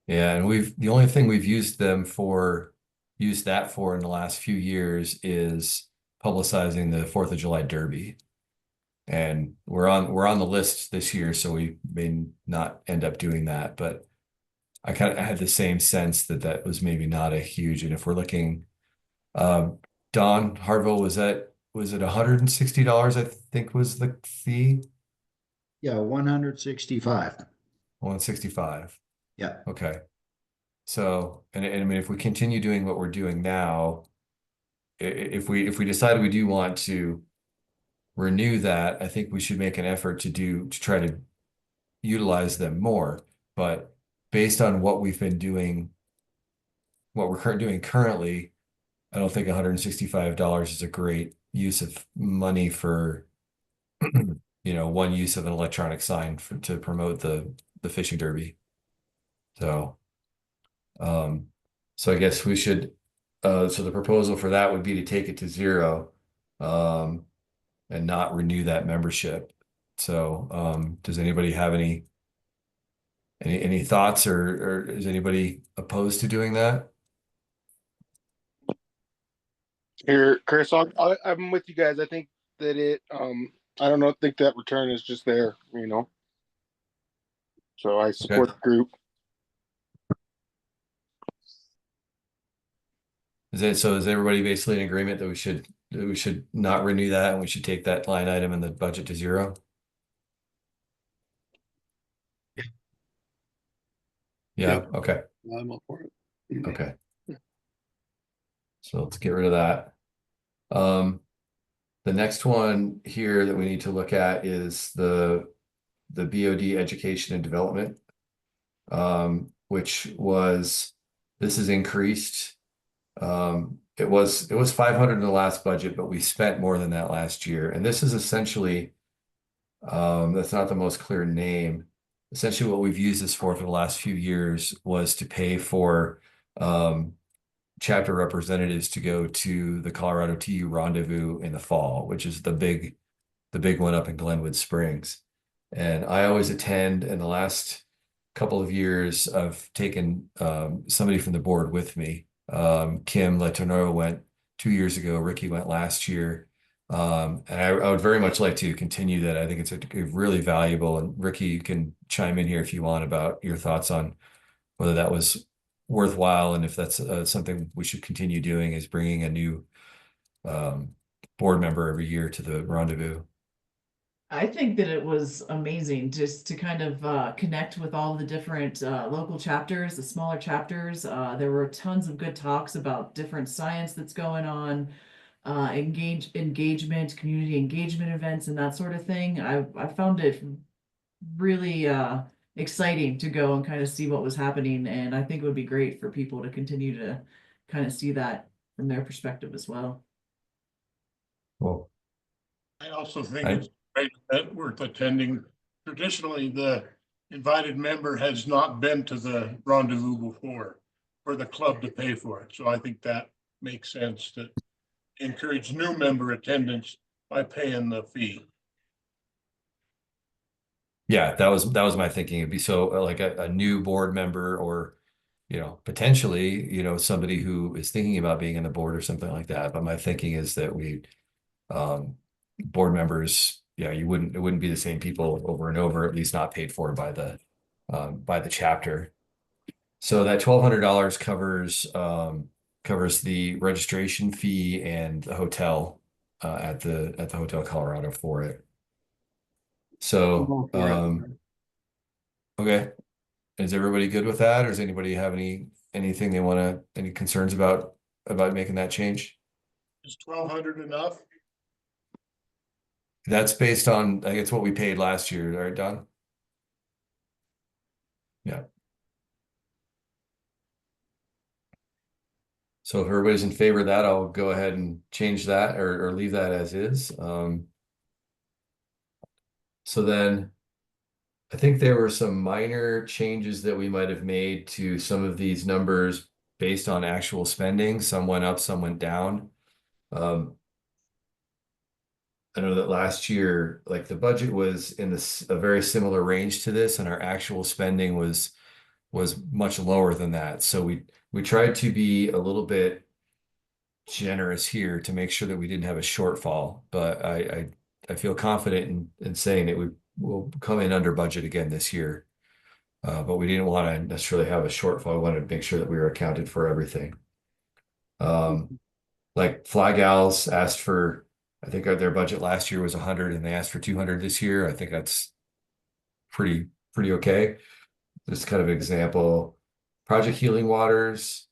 Yeah, and the only thing we've used that for in the last few years is publicizing the 4th of July Derby. And we're on the list this year, so we may not end up doing that, but I had the same sense that was maybe not a huge. And if we're looking, Don Harville, was it $160, I think was the fee? Yeah, 165. 165. Yeah. Okay. So, and I mean, if we continue doing what we're doing now, if we decide we do want to renew that, I think we should make an effort to try to utilize them more. But based on what we've been doing, what we're doing currently, I don't think $165 is a great use of money for, one use of an electronic sign to promote the fishing derby. So, so I guess we should, so the proposal for that would be to take it to 0, and not renew that membership. So, does anybody have any thoughts, or is anybody opposed to doing that? Here, Chris, I'm with you guys. I think that I don't know, think that return is just there, So I support the group. Is everybody basically in agreement that we should not renew that, and we should take that line item in the budget to 0? Yeah, okay. I'm all for it. Okay. So let's get rid of that. The next one here that we need to look at is the BoD education and development, which this is increased. It was 500 in the last budget, but we spent more than that last year. And this is essentially, that's not the most clear name. Essentially what we've used this for the last few years was to pay for chapter representatives to go to the Colorado TU Rendezvous in the fall, which is the big one up in Glenwood Springs. And I always attend. In the last couple of years, I've taken somebody from the board with me. Kim Letourneau went 2 years ago. Ricky went last year. And I would very much like to continue that. I think it's really valuable. And Ricky, you can chime in here if you want about your thoughts on whether that was worthwhile, and if that's something we should continue doing, is bringing a new board member every year to the rendezvous. I think that it was amazing just to kind of connect with all the different local chapters, the smaller chapters. There were tons of good talks about different science that's going on, engagement, community engagement events, and that sort of thing. I found it really exciting to go and kind of see what was happening, and I think it would be great for people to continue to kind of see that from their perspective as well. Well, I also think great event worth attending. Traditionally, the invited member has not been to the rendezvous before for the club to pay for it. So I think that makes sense to encourage new member attendance by paying the fee. Yeah, that was my thinking. It'd be so like a new board member or, you know, potentially, you know, somebody who is thinking about being on the board or something like that. But my thinking is that um, board members, yeah, it wouldn't be the same people over and over, at least not paid for by the chapter. So that $1,200 covers the registration fee and the hotel at the Hotel Colorado for it. So, okay. Is everybody good with that? Or does anybody have anything they want to, any concerns about making that change? Is 1,200 enough? That's based on, I guess, what we paid last year, right, Don? Yeah. So if everybody's in favor of that, I'll go ahead and change that or leave that as is. So then I think there were some minor changes that we might have made to some of these numbers based on actual spending. Some went up, some went down. I know that last year, like the budget was in a very similar range to this, and our actual spending was much lower than that. So we tried to be a little bit generous here to make sure that we didn't have a shortfall. But I feel confident in saying that we will come in under budget again this year. But we didn't want to necessarily have a shortfall. We wanted to make sure that we were accounted for everything. Like Flag Owls asked for, I think their budget last year was 100 and they asked for 200 this year. I think that's pretty okay. Just kind of an example. Project Healing Waters.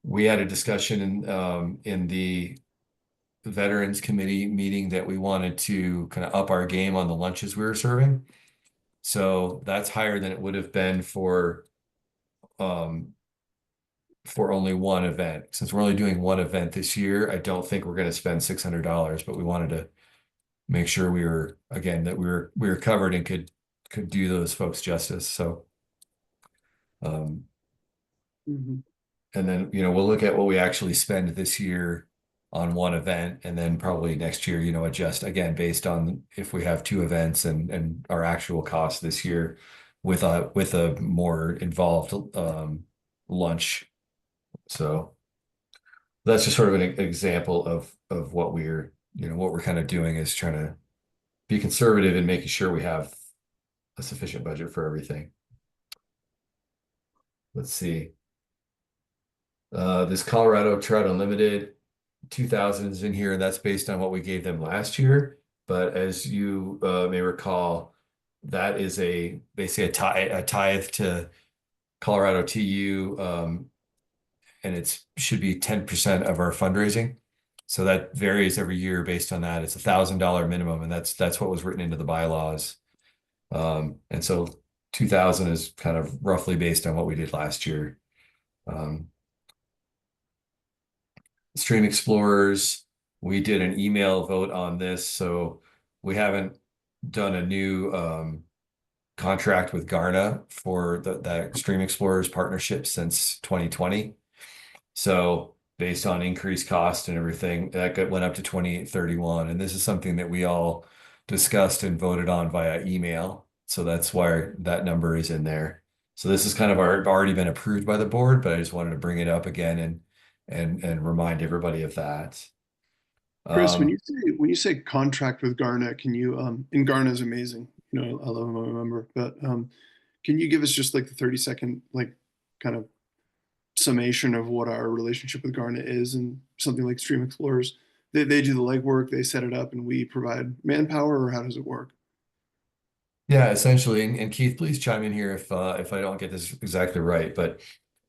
We had a discussion in the Veterans Committee meeting that we wanted to kind of up our game on the lunches we were serving. So that's higher than it would have been for only one event. Since we're only doing one event this year, I don't think we're going to spend $600, but we wanted to make sure we were, again, that we were covered and could do those folks justice. So, and then, you know, we'll look at what we actually spend this year on one event, and then probably next year, you know, adjust again based on if we have two events and our actual cost this year with a more involved lunch. So that's just sort of an example of what we're, you know, what we're kind of doing is trying to be conservative and making sure we have a sufficient budget for everything. Let's see. This Colorado Trout Unlimited 2,000 is in here, and that's based on what we gave them last year. But as you may recall, that is basically a tithe to Colorado TU, and it should be 10% of our fundraising. So that varies every year based on that. It's $1,000 minimum, and that's what was written into the bylaws. And so 2,000 is kind of roughly based on what we did last year. Stream Explorers, we did an email vote on this, so we haven't done a new contract with Garna for that Stream Explorers partnership since 2020. So based on increased cost and everything, that went up to 2831. And this is something that we all discussed and voted on via email. So that's why that number is in there. So this is kind of already been approved by the board, but I just wanted to bring it up again and remind everybody of that. Chris, when you say contract with Garnet, can you and Garnet is amazing. You know, I love him, I'm a member, but can you give us just like the 30-second like kind of summation of what our relationship with Garnet is and something like Stream Explorers? They do the legwork, they set it up, and we provide manpower, or how does it work? Yeah, essentially, and Keith, please chime in here if I don't get this exactly right. But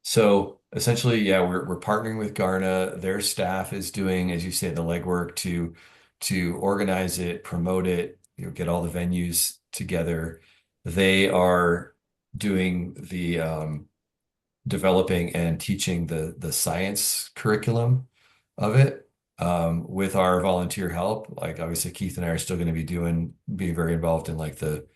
so essentially, yeah, we're partnering with Garna. Their staff is doing, as you say, the legwork to organize it, promote it, you know, get all the venues together. They are doing the developing and teaching the science curriculum of it. with our volunteer help, like obviously Keith and I are still going to be very involved in like the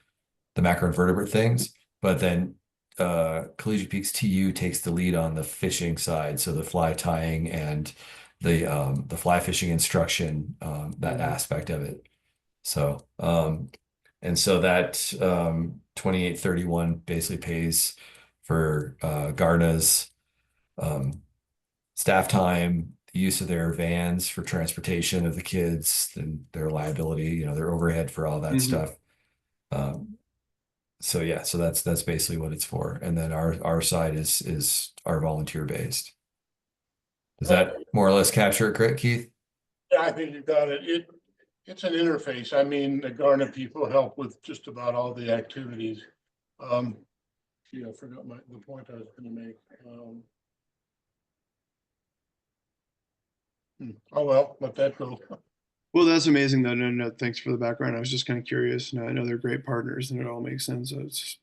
macroinvertebrate things, but then Collegiate Peaks TU takes the lead on the fishing side, so the fly tying and the fly fishing instruction, that aspect of it. So and so that 2831 basically pays for Garna's staff time, the use of their vans for transportation of the kids, and their liability, their overhead for all that stuff. So yeah, so that's basically what it's for. And then our side is our volunteer based. Does that more or less capture it, Keith? Yeah, I think you got it. It's an interface. I mean, the Garner people help with just about all the activities. Gee, I forgot the point I was going to make. Oh, well, let that go. Well, that's amazing though. No, thanks for the background. I was just kind of curious. No, I know they're great partners and it all makes sense. So it's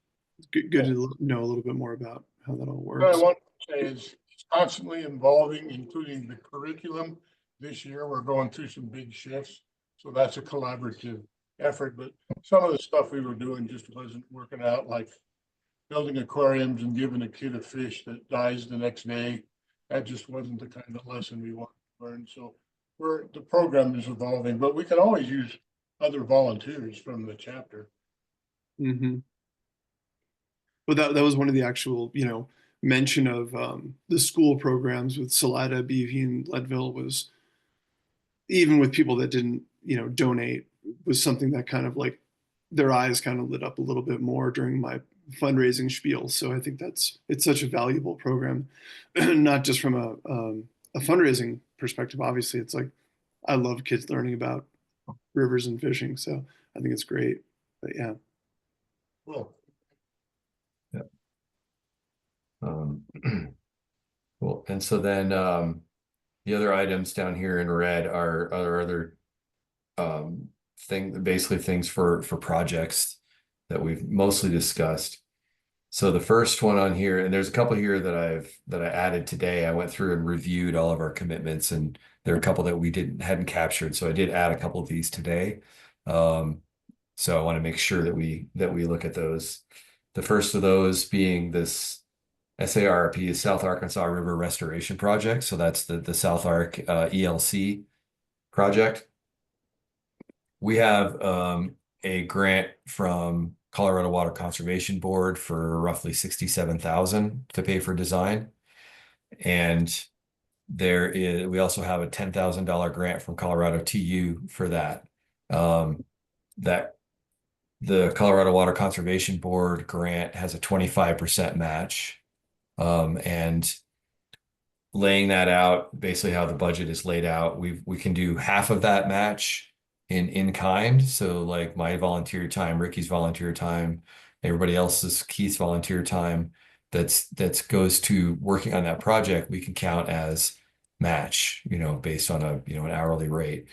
good to know a little bit more about how that all What I works. want to say is it's constantly evolving, including the curriculum. This year, we're going through some big shifts. So that's a collaborative effort, but some of the stuff we were doing just wasn't working out, like building aquariums and giving a kid a fish that dies the next day. That just wasn't the kind of lesson we wanted to learn. So the program is evolving, but we can always use other volunteers from the chapter. Mm-hmm. Well, that was one of the actual, mention of the school programs with Salida, Beavy, and Leadville was, even with people that didn't, donate, was something that kind of like their eyes kind of lit up a little bit more during my fundraising spiel. So I think it's such a valuable program, not just from a fundraising perspective. Obviously, it's like I love kids learning about rivers and fishing, so I think it's great. But yeah. Cool. Yeah. Cool. And so then the other items down here in red are other basically things for projects that we've mostly discussed. So the first one on here, and there's a couple here that I added today. I went through and reviewed all of our commitments, and there are a couple that we hadn't captured. So I did add a couple of these today. So I want to make sure that we look at those. The first of those being this SARP, is South Arkansas River Restoration Project. So that's the South Ark ELC project. We have a grant from Colorado Water Conservation Board for roughly $67,000 to pay for design. And we also have a $10,000 grant from Colorado TU for that. That the Colorado Water Conservation Board grant has a 25% match. And laying that out, basically how the budget is laid out, we can do half of that match in kind. So like my volunteer time, Ricky's volunteer time, everybody else's, Keith's volunteer time that's goes to working on that project, we can count as match, based on an hourly rate.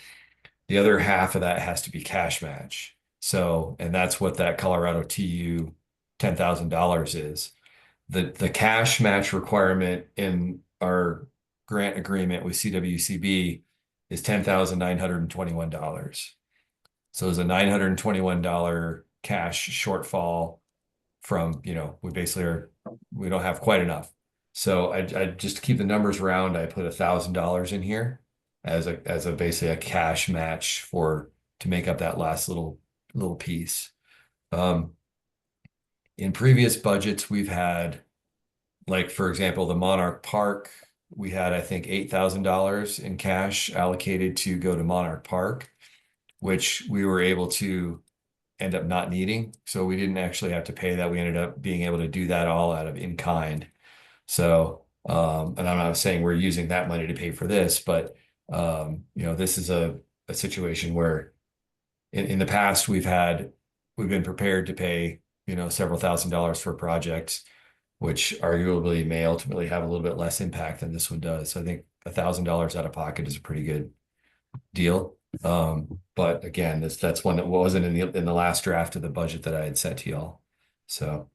The other half of that has to be cash match. So, and that's what that Colorado TU $10,000 is. The cash match requirement in our grant agreement with CWCB is $10,921. So there's a $921 cash shortfall from, we don't have quite enough. So I just to keep the numbers round, I put $1,000 in here as a basically a cash match to make up that last little piece. In previous budgets, we've had, like, for example, the Monarch Park, we had, I think, $8,000 in cash allocated to go to Monarch Park, which we were able to end up not needing. So we didn't actually have to pay that. We ended up being able to do that all out of in kind. So, and I'm not saying we're using that money to pay for this, but, this is a situation where in the past we've been prepared to pay, several $1,000s for projects, which arguably may ultimately have a little bit less impact than this one does. So I think $1,000 out of pocket is a pretty good deal. But again, that's one that wasn't in the last draft of the budget that I had sent to y'all. So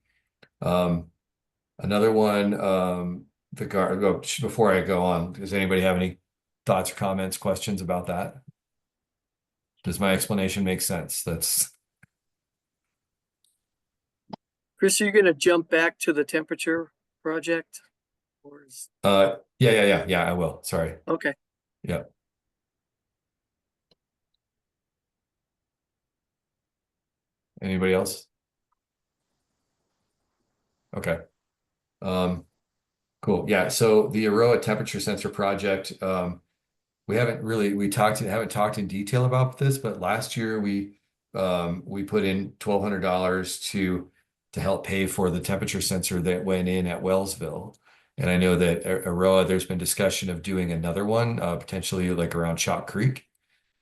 another one, before I go on, does anybody have any thoughts or comments, questions about that? Does my explanation make sense? That's Chris, are you gonna jump back to the temperature project? Or is, yeah, I will. Sorry. okay, Yeah. Anybody else? Okay. Cool. Yeah. So the Aroa temperature sensor project, we haven't talked in detail about this, but last year we put in $1,200 to help pay for the temperature sensor that went in at Wellsville. And I know that Aroa, there's been discussion of doing another one, potentially like around Chalk Creek.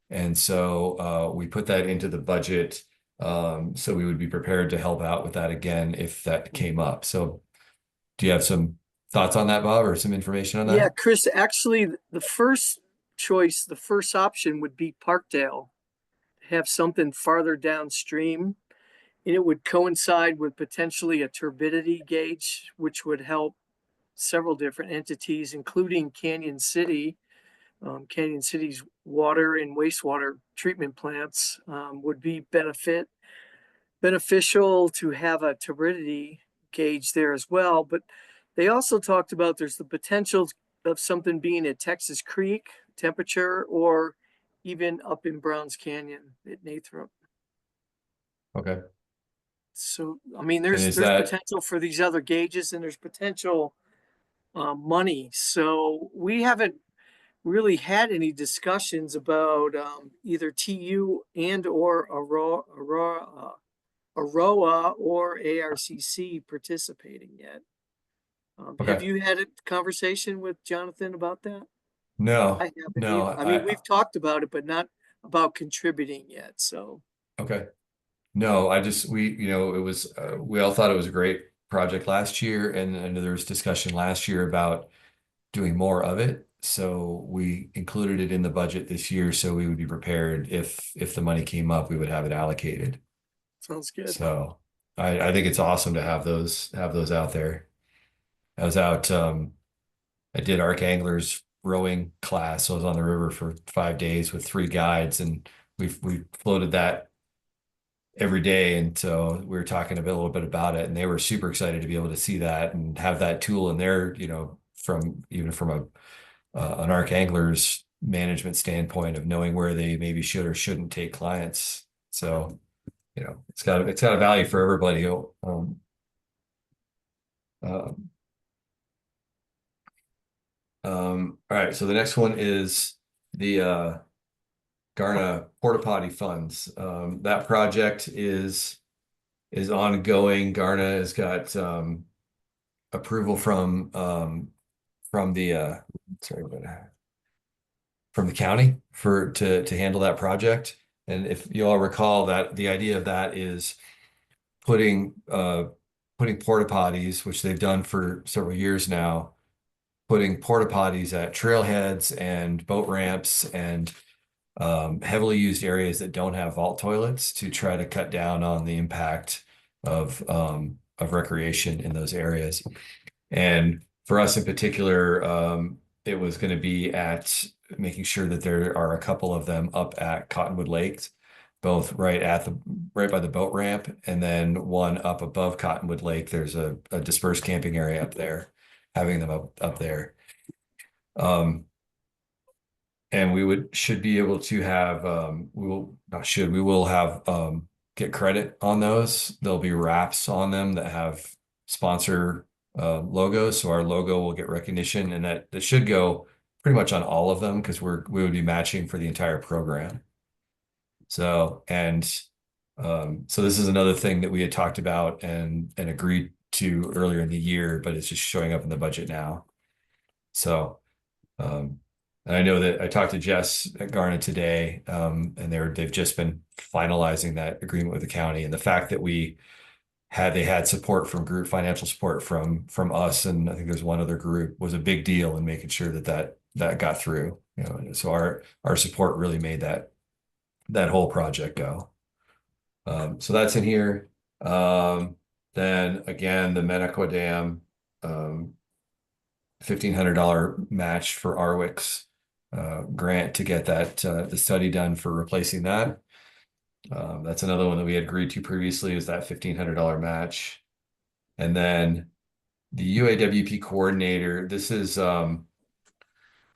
And so we put that into the budget. So we would be prepared to help out with that again if that came up. So do you have some thoughts on that, Bob, or some information on yeah, that? Chris, actually, the first choice, the first option would be Parkdale. Have something farther downstream, and it would coincide with potentially a turbidity gauge, which would help several different entities, including Canyon City. Canyon City's water and wastewater treatment plants would be beneficial to have a turbidity gauge there as well. But they also talked about there's the potential of something being at Texas Creek temperature, or even up in Browns Canyon at Nathrop. Okay. So, I mean, And there's is that potential for these other gauges, and there's potential money. So we haven't really had any discussions about either TU and or Aroa or ARCC participating yet. Have okay? you had a conversation with Jonathan about that? I No, haven't no, either. I mean, we've talked about it, but not about contributing yet. So, okay. No, it was, we all thought it was a great project last year, and there was discussion last year about doing more of it. So we included it in the budget this year, so we would be prepared if the money came up, we would have it allocated. sounds good. So I think it's awesome to have those out there. I was out, I did Arc Anglers rowing class. So I was on the river for 5 days with 3 guides, and we floated that every day. And so we were talking a little bit about it, and they were super excited to be able to see that and have that tool in there, from an Arc Angler's management standpoint of knowing where they maybe should or shouldn't take clients. So, it's got a value for everybody. Um, all right. So the next one is the Garna porta potty funds. That project is ongoing. Garna has got approval from the sorry, from the county to handle that project. And if you all recall, that the idea of that is putting porta potties, which they've done for several years now, putting porta potties at trailheads and boat ramps and heavily used areas that don't have vault toilets to try to cut down on the impact of recreation in those areas. And for us in particular, it was going to be at making sure that there are a couple of them up at Cottonwood Lakes, both right by the boat ramp, and then one up above Cottonwood Lake. There's a dispersed camping area up there, having them up there. And should be able to have, we will have, get credit on those. There'll be wraps on them that have sponsor logos. So our logo will get recognition, and that should go pretty much on all of them because we would be matching for the entire program. So, so this is another thing that we had talked about and agreed to earlier in the year, but it's just showing up in the budget now. So, and I know that I talked to Jess at Garnet today, and they've just been finalizing that agreement with the county, and the fact that they had support from financial support from us, and I think there's one other group, was a big deal in making sure that got through. So our support really made that whole project go. So that's in here. Then again, the Menaqua Dam, $1,500 match for Arwicks. grant to get that the study done for replacing that. That's another one that we had agreed to previously, is that $1,500 match. And then the UAWP coordinator, this is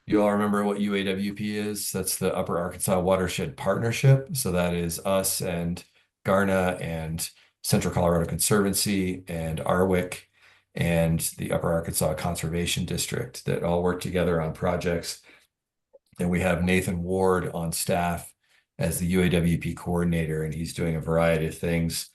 you all remember what UAWP is? That's the Upper Arkansas Watershed Partnership. So that is us and Garna and Central Colorado Conservancy and Arwick and the Upper Arkansas Conservation District that all work together on projects. And we have Nathan Ward on staff as the UAWP coordinator, and he's doing a variety of things,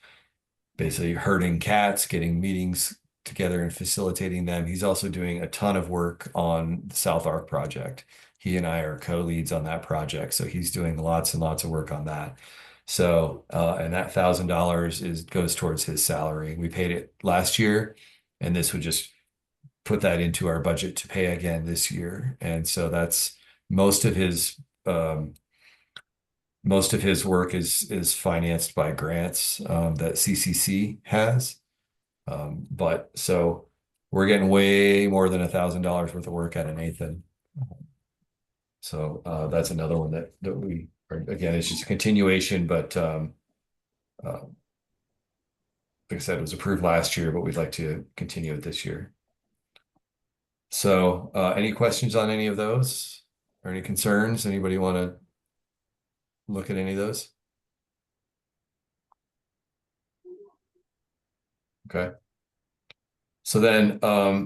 basically herding cats, getting meetings together and facilitating them. He's also doing a ton of work on the South Arc project. He and I are co-leads on that project. So he's doing lots and lots of work on that. So, and that $1,000 goes towards his salary. We paid it last year, and this would just put that into our budget to pay again this year. And so that's most of his work is financed by grants that CCC has. But so we're getting way more than $1,000 worth of work out of Nathan. So that's another one that we are, again, it's just a continuation, but like I said, it was approved last year, but we'd like to continue it this year. So any questions on any of those or any concerns? Anybody want to look at any of those? Okay. So then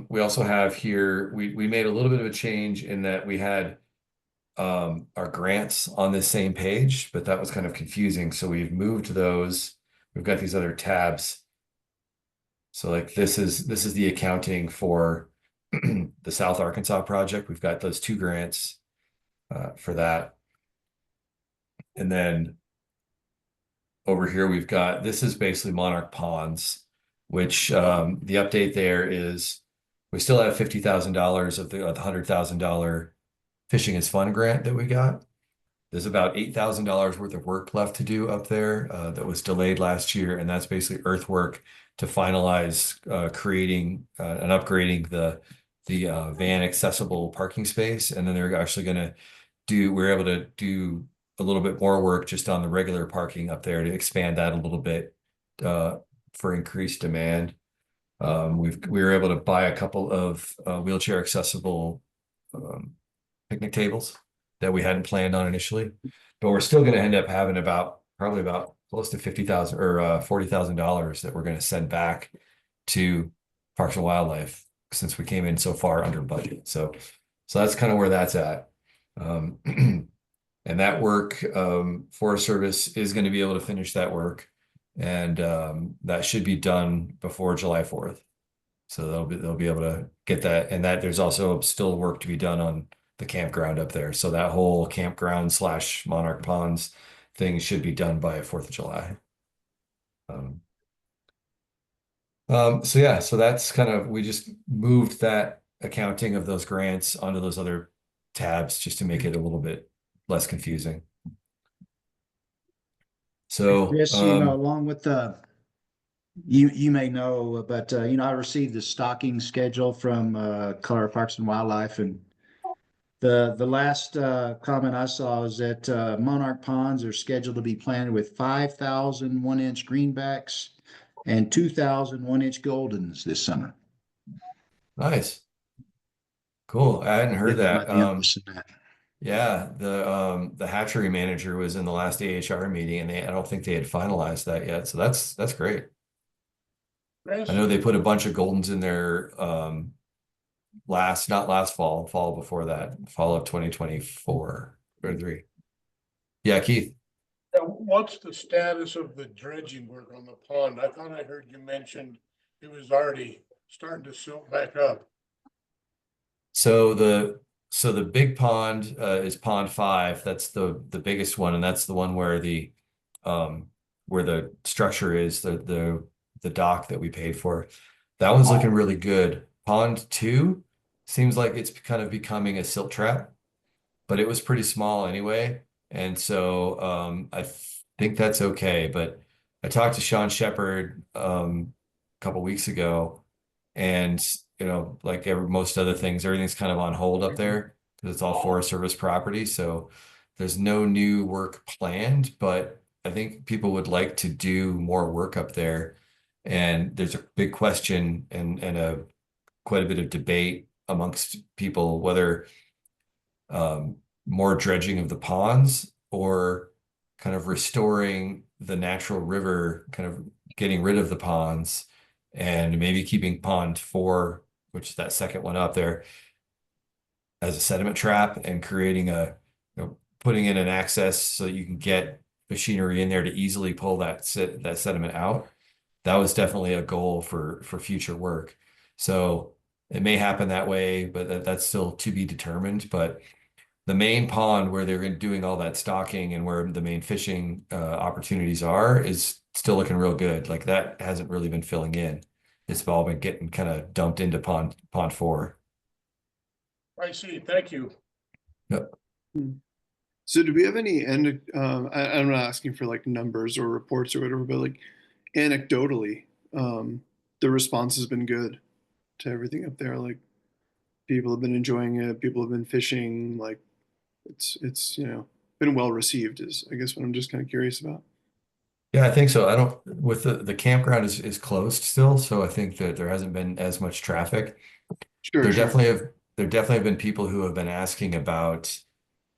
we also have here, we made a little bit of a change in that we had our grants on this same page, but that was kind of confusing. So we've moved those. We've got these other tabs. So like this is the accounting for the South Arkansas project. We've got those 2 grants for that. And then over here, we've got, this is basically Monarch Ponds, which the update there is we still have $50,000 of the $100,000 Fishing is Fun grant that we got. There's about $8,000 worth of work left to do up there that was delayed last year. And that's basically earthwork to finalize creating and upgrading the van accessible parking space. And then they're actually going to we're able to do a little bit more work just on the regular parking up there to expand that a little bit for increased demand. We were able to buy a couple of wheelchair accessible picnic tables that we hadn't planned on initially, but we're still going to end up having probably about close to $50,000 or $40,000 that we're going to send back to Parks and Wildlife since we came in so far under budget. So that's kind of where that's at. And that work, Forest Service is going to be able to finish that work, and that should be done before July 4th. So they'll be able to get that, and that there's also still work to be done on the campground up there. So that whole campground / Monarch Ponds thing should be done by 4th of July. So yeah, so that's kind of, we just moved that accounting of those grants onto those other tabs just to make it a little bit less confusing. So Chris, along with you may know, but I received the stocking schedule from Colorado Parks and Wildlife, and the last comment I saw is that Monarch Ponds are scheduled to be planted with 5,000 1-inch greenbacks and 2,000 1-inch goldens this summer. nice. Cool. I hadn't heard that. That. Yeah, the hatchery manager was in the last AHR meeting, and I don't think they had finalized that yet. So that's great. Chris, I know they put a bunch of Goldens in there not last fall before that, fall of 2024 or 3. Yeah, Keith. what's the status of the dredging work on the pond? I thought I heard you mention it was already starting to silt back up. So the big pond is pond 5. That's the biggest one, and that's the one where the structure is, the dock that we paid for. That one's looking really good. Pond 2 seems like it's kind of becoming a silt trap, but it was pretty small anyway. And so I think that's okay. But I talked to Sean Shepard a couple weeks ago, and like most other things, everything's kind of on hold up there. because it's all Forest Service property. So there's no new work planned, but I think people would like to do more work up there. And there's a big question and a quite a bit of debate amongst people whether more dredging of the ponds or kind of restoring the natural river, kind of getting rid of the ponds and maybe keeping pond 4, which is that second one up there, as a sediment trap and creating putting in an access so you can get machinery in there to easily pull that sediment out. That was definitely a goal for future work. So it may happen that way, but that's still to be determined. But the main pond where they're doing all that stocking and where the main fishing opportunities are is still looking real good. Like that hasn't really been filling in. It's all been getting kind of dumped into pond 4. I see. Thank you. Yep. So do we have any I'm not asking for like numbers or reports or whatever, but like anecdotally, the response has been good to everything up there. Like people have been enjoying it, people have been fishing, like it's been well received is I guess what I'm just kind of curious about. Yeah, I think so. I don't with the campground is closed still, so I think that there hasn't been as much traffic. Sure, There sure. definitely have there definitely have been people who have been asking about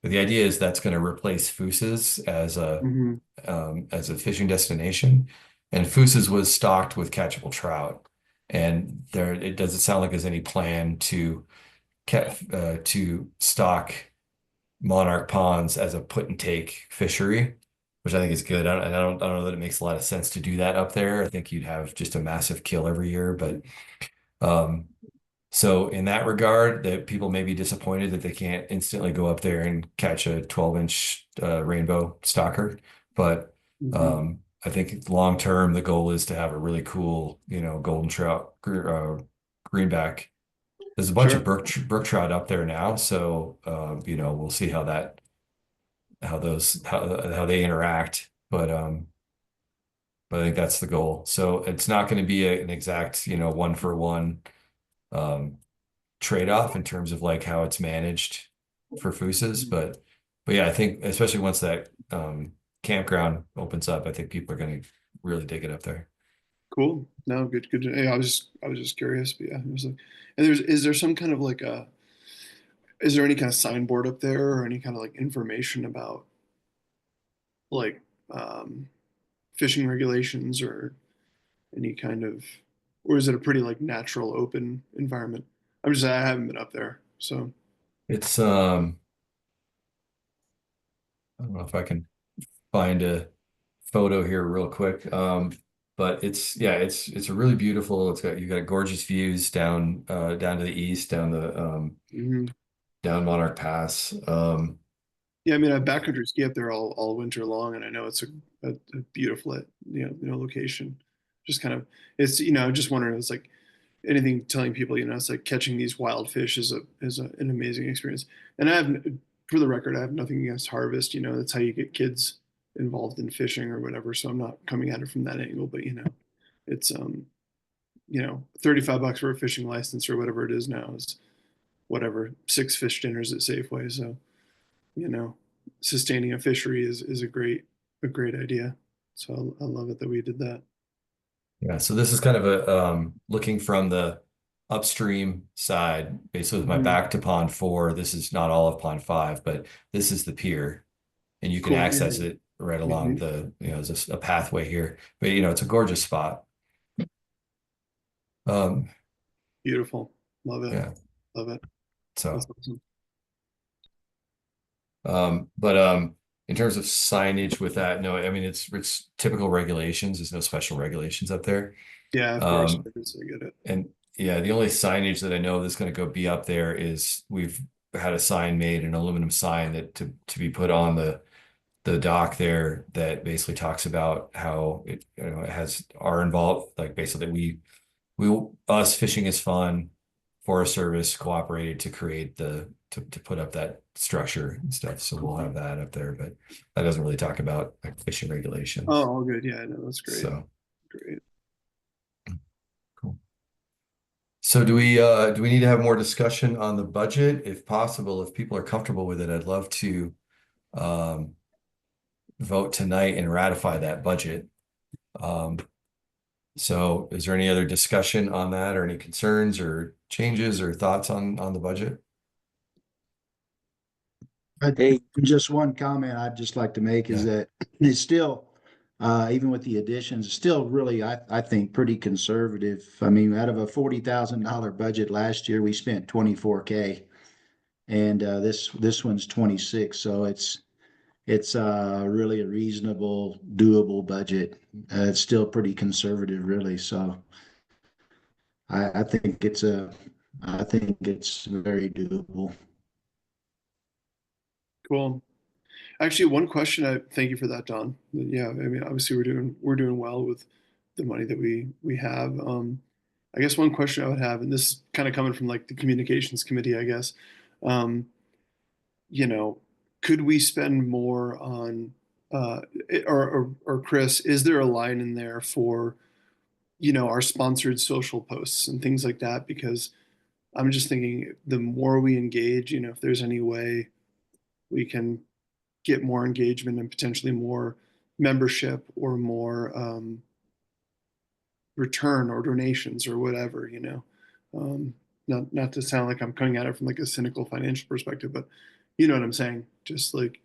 the idea is that's going to replace Foose's Hmm. as a fishing destination. And Foose's was stocked with catchable trout. And there it doesn't sound like there's any plan to stock Monarch ponds as a put and take fishery, which I think is good. I don't know that it makes a lot of sense to do that up there. I think you'd have just a massive kill every year, but um, so in that regard, that people may be disappointed that they can't instantly go up there and catch a 12-inch rainbow stalker. But Hmm. I think long term, the goal is to have a really cool, golden trout, greenback. There's a bunch of Sure. brook trout up there now, so we'll see how they interact. But I think that's the goal. So it's not going to be an exact, one for one um, trade-off in terms of like how it's managed for Foose's, but yeah, I think especially once that campground opens up, I think people are going to really dig it up there. Cool. No, good, good. Yeah, I was just curious, but yeah, it was like, and is there some kind of like is there any kind of signboard up there or any kind of like information about like um, fishing regulations or any kind of, or is it a pretty like natural open environment? I haven't been up there, so It's I don't know if I can find a photo here real quick. But it's a really beautiful. You got gorgeous views down to the east, mhm. down Monarch Pass. Yeah. I mean, I backcountry ski up there all winter long, and I know it's a beautiful location. Just kind of it's just wondering it's like anything telling people it's like catching these wild fish an amazing experience. And for the record, I have nothing against harvest. That's how you get kids involved in fishing or whatever. So I'm not coming at it from that angle, but it's 35 bucks for a fishing license or whatever it is now is whatever 6 fish dinners at Safeway. So you know, sustaining a fishery is a great idea. So I love it that we did that. Yeah, so this is kind of a looking from the upstream side, basically with my Mhm. back to pond 4. This is not all of pond 5, but this is the pier, and you can Cool. access it right along Mhm. there's a pathway here. But it's a gorgeous spot. Um, Beautiful. Love it. yeah, Love it. That's so awesome. but in terms of signage with that, no, I mean it's typical regulations. There's no special regulations up there. Yeah, of course. Um, I get it. And yeah, the only signage that I know that's going to go be up there is we've had a sign made, an aluminum sign that to be put on the dock there that basically talks about how it has our involved, like basically us fishing is fun. Forest Service cooperated to create to put up that structure and stuff. So we'll have that up there, but that doesn't really talk about like fishing regulations. Oh, all good. Yeah, no, that's great. So Great. cool. So do we need to have more discussion on the budget? If possible, if people are comfortable with it, I'd love to um, vote tonight and ratify that budget. Um, so is there any other discussion on that or any concerns or changes or thoughts on the budget? Hey, just one comment I'd just like to make is that it's still, even with the additions, still really, I think, pretty conservative. I mean, out of a $40,000 budget last year, we spent 24K, and this one's 26, so it's really a reasonable, doable budget. It's still pretty conservative, really. So I think I think it's very doable. Cool. Actually, one question. Thank you for that, Don. Yeah, I mean, obviously we're doing well with the money that we have. I guess one question I would have, and this is kind of coming from like the communications committee, I guess. Um, you know, could we spend more on, or Chris, is there a line in there for, our sponsored social posts and things like that? Because I'm just thinking the more we engage, if there's any way we can get more engagement and potentially more membership or more return or donations or whatever, not to sound like I'm coming at it from like a cynical financial perspective, but you know what I'm saying? Just like,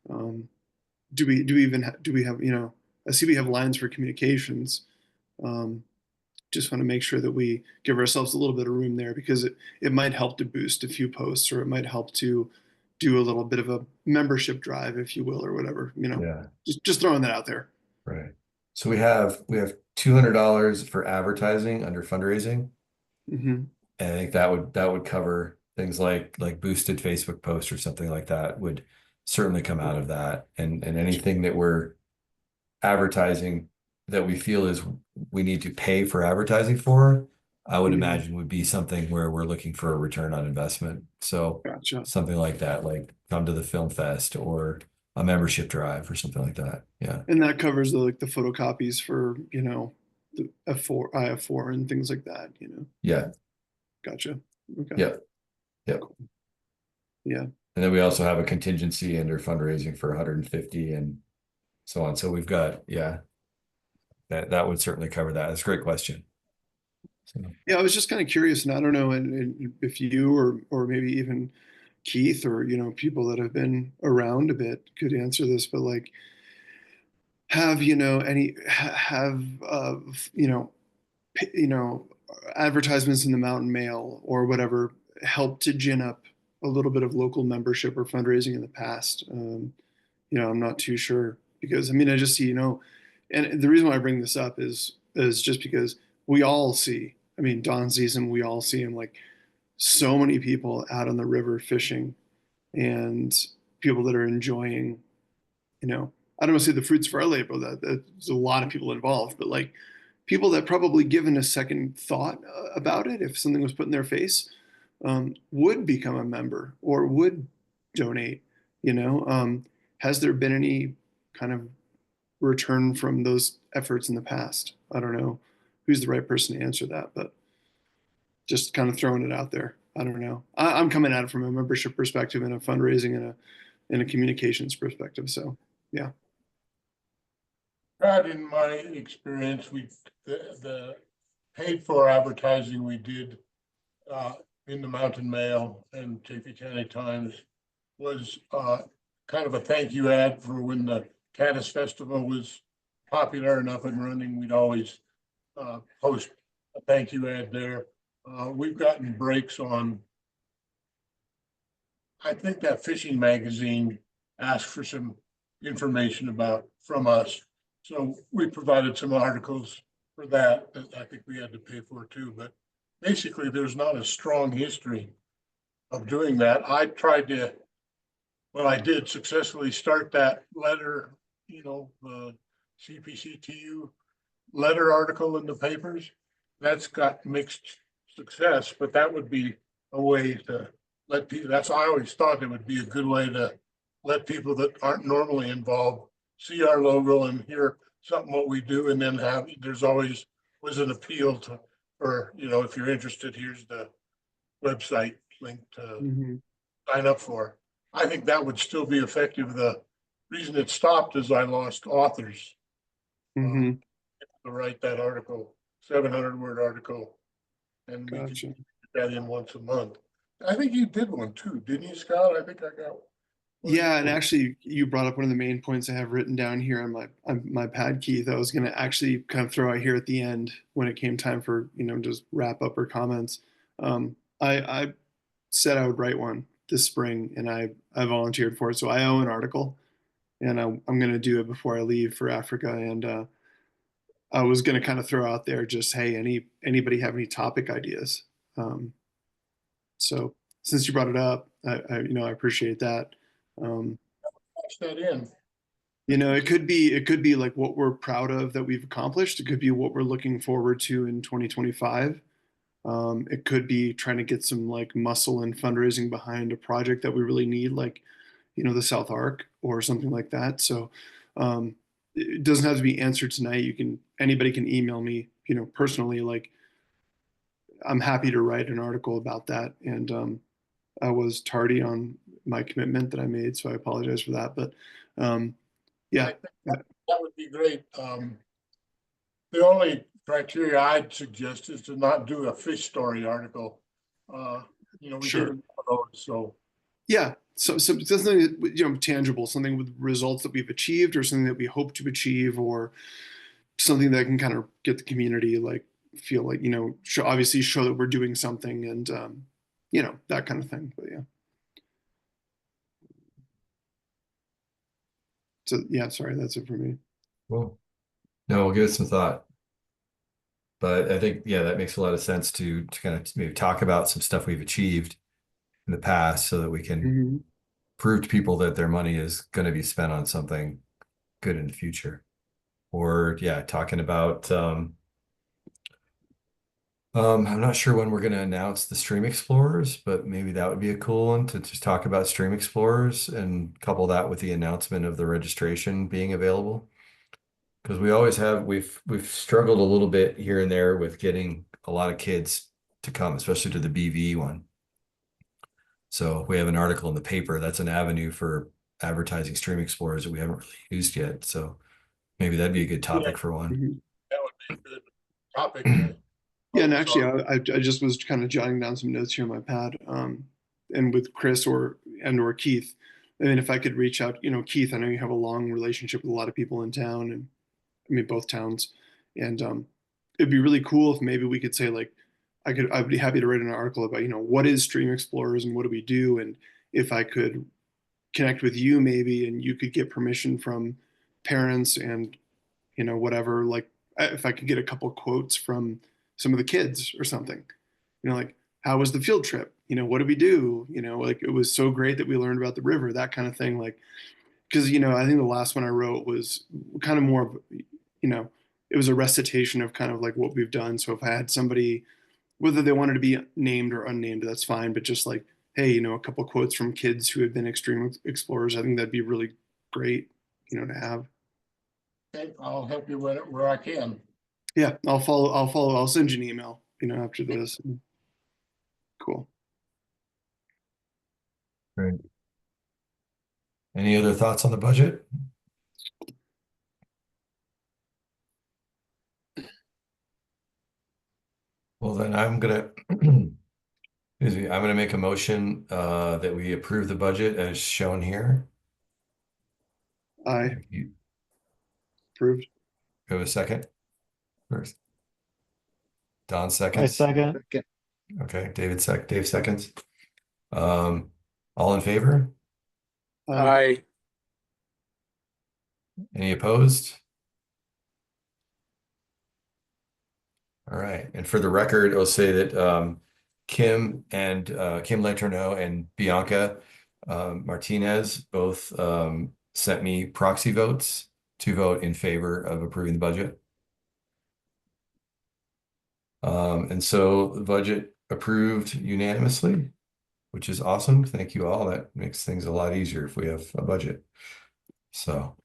um, do we have, I see we have lines for communications. Um, just want to make sure that we give ourselves a little bit of room there because it might help to boost a few posts or it might help to do a little bit of a membership drive, if you will, or whatever, Yeah, just throwing that out there. right. So we have $200 for advertising under fundraising. Hmm. And I think that would cover things like boosted Facebook posts or something like that would certainly come out of that. And anything that we're advertising that we feel is we need to pay for advertising for, I would Mhm. imagine would be something where we're looking for a return on investment. So Gotcha. something like that, like come to the film fest or a membership drive or something like that. Yeah. And that covers the photocopies for, the F4, IF4 and things like that. Yeah. Gotcha. Okay. Yep. Yep. Yeah. And then we also have a contingency under fundraising for 150 and so on. So we've got, yeah, that would certainly cover that. That's a great question. So, Yeah, I was just kind of curious, and I don't know, and if you or maybe even Keith or people that have been around a bit could answer this, but like, have have you know advertisements in the Mountain Mail or whatever helped to gin up a little bit of local membership or fundraising in the past? I'm not too sure because I mean I just see and the reason why I bring this up is just because we all see. I mean, Don sees him. We all see him. Like so many people out on the river fishing, and people that are enjoying. I don't want to say the fruits of our labor. That there's a lot of people involved, but like people that probably given a second thought about it, if something was put in their face, would become a member or would donate. Has there been any kind of return from those efforts in the past? I don't know who's the right person to answer that, but just kind of throwing it out there. I don't know. I'm coming at it from a membership perspective and a fundraising and a communications perspective. So yeah. That in my experience, the paid for advertising we did in the Mountain Mail and Chaffey County Times was kind of a thank you ad for when the Caddis Festival was popular and up and running. We'd always post a thank you ad there. We've gotten breaks on, I think that fishing magazine asked for some information from us. So we provided some articles for that I think we had to pay for too. But basically, there's not a strong history of doing that. I did successfully start that letter, the CPCTU letter article in the papers. That's got mixed success, but that would be a way to let people, I always thought it would be a good way to let people that aren't normally involved see our logo and hear something what we do, and then there's always was an appeal to or, if you're interested, here's the website link to Mhm. sign up for. I think that would still be effective. The reason it stopped is I lost authors Mhm. to write that article, 700-word article, and we could Gotcha. get that in once a month. I think you did one too, didn't you, Scott? I think I got one. Yeah, and actually, you brought up one of the main points I have written down here on my pad, Keith. I was going to actually kind of throw out here at the end when it came time for just wrap up or comments. I said I would write one this spring, and I volunteered for it. So I owe an article, and I'm going to do it before I leave for Africa. And I was going to kind of throw out there just, hey, anybody have any topic ideas? Um, so since you brought it up, I appreciate that. Um, Patch that in. it could be like what we're proud of that we've accomplished. It could be what we're looking forward to in 2025. It could be trying to get some like muscle and fundraising behind a project that we really need, like the South Arc or something like that. So um, it doesn't have to be answered tonight. Anybody can email me, personally. Like I'm happy to write an article about that. And I was tardy on my commitment that I made, so I apologize for that. But um, I yeah, think that would be great. The only criteria I'd suggest is to not do a fish story article. We sure. did one of those, so. Yeah, so something tangible, something with results that we've achieved, or something that we hope to achieve, or something that can kind of get the community like feel like obviously show that we're doing something, and that kind of thing. But yeah, so yeah, sorry, that's it for me. Cool. No, we'll give it some thought. But I think, yeah, that makes a lot of sense to kind of maybe talk about some stuff we've achieved in the past so that we can Mhm. prove to people that their money is going to be spent on something good in the future. Or yeah, talking about I'm not sure when we're going to announce the Stream Explorers, but maybe that would be a cool one to just talk about Stream Explorers and couple that with the announcement of the registration being available. Because we've struggled a little bit here and there with getting a lot of kids to come, especially to the BV one. So we have an article in the paper. That's an avenue for advertising Stream Explorers that we haven't really used yet. So maybe that'd be a good topic for one. Mhm. That would be a good topic to Yeah, and focus actually, on. I just was kind of jotting down some notes here on my pad, and with Chris or Keith. I mean, if I could reach out, Keith, I know you have a long relationship with a lot of people in town, and I mean both towns, and it'd be really cool if maybe we could say like, I'd be happy to write an article about what is Stream Explorers and what do we do, and if I could connect with you maybe, and you could get permission from parents and whatever, like if I could get a couple quotes from some of the kids or something, like how was the field trip? What did we do? Like it was so great that we learned about the river, that kind of thing. Like, because I think the last one I wrote was kind of more of, it was a recitation of kind of like what we've done. So if I had somebody, whether they wanted to be named or unnamed, that's fine. But just like, hey, a couple quotes from kids who have been extreme explorers, I think that'd be really great, to have. Okay, I'll help you where I can. Yeah, I'll follow. I'll send you an email, after this. Cool. Great. Any other thoughts on the budget? Well, then I'm gonna, excuse me, I'm gonna make a motion that we approve the budget as shown here. I You approved. have a second first. Don I seconds. second. Okay, Dave seconds. All in favor? I Any opposed? All right, and for the record, I'll say that Kim Letourneau and Bianca Martinez both sent me proxy votes to vote in favor of approving the budget. And so the budget approved unanimously, which is awesome. Thank you all. That makes things a lot easier if we have a budget. So,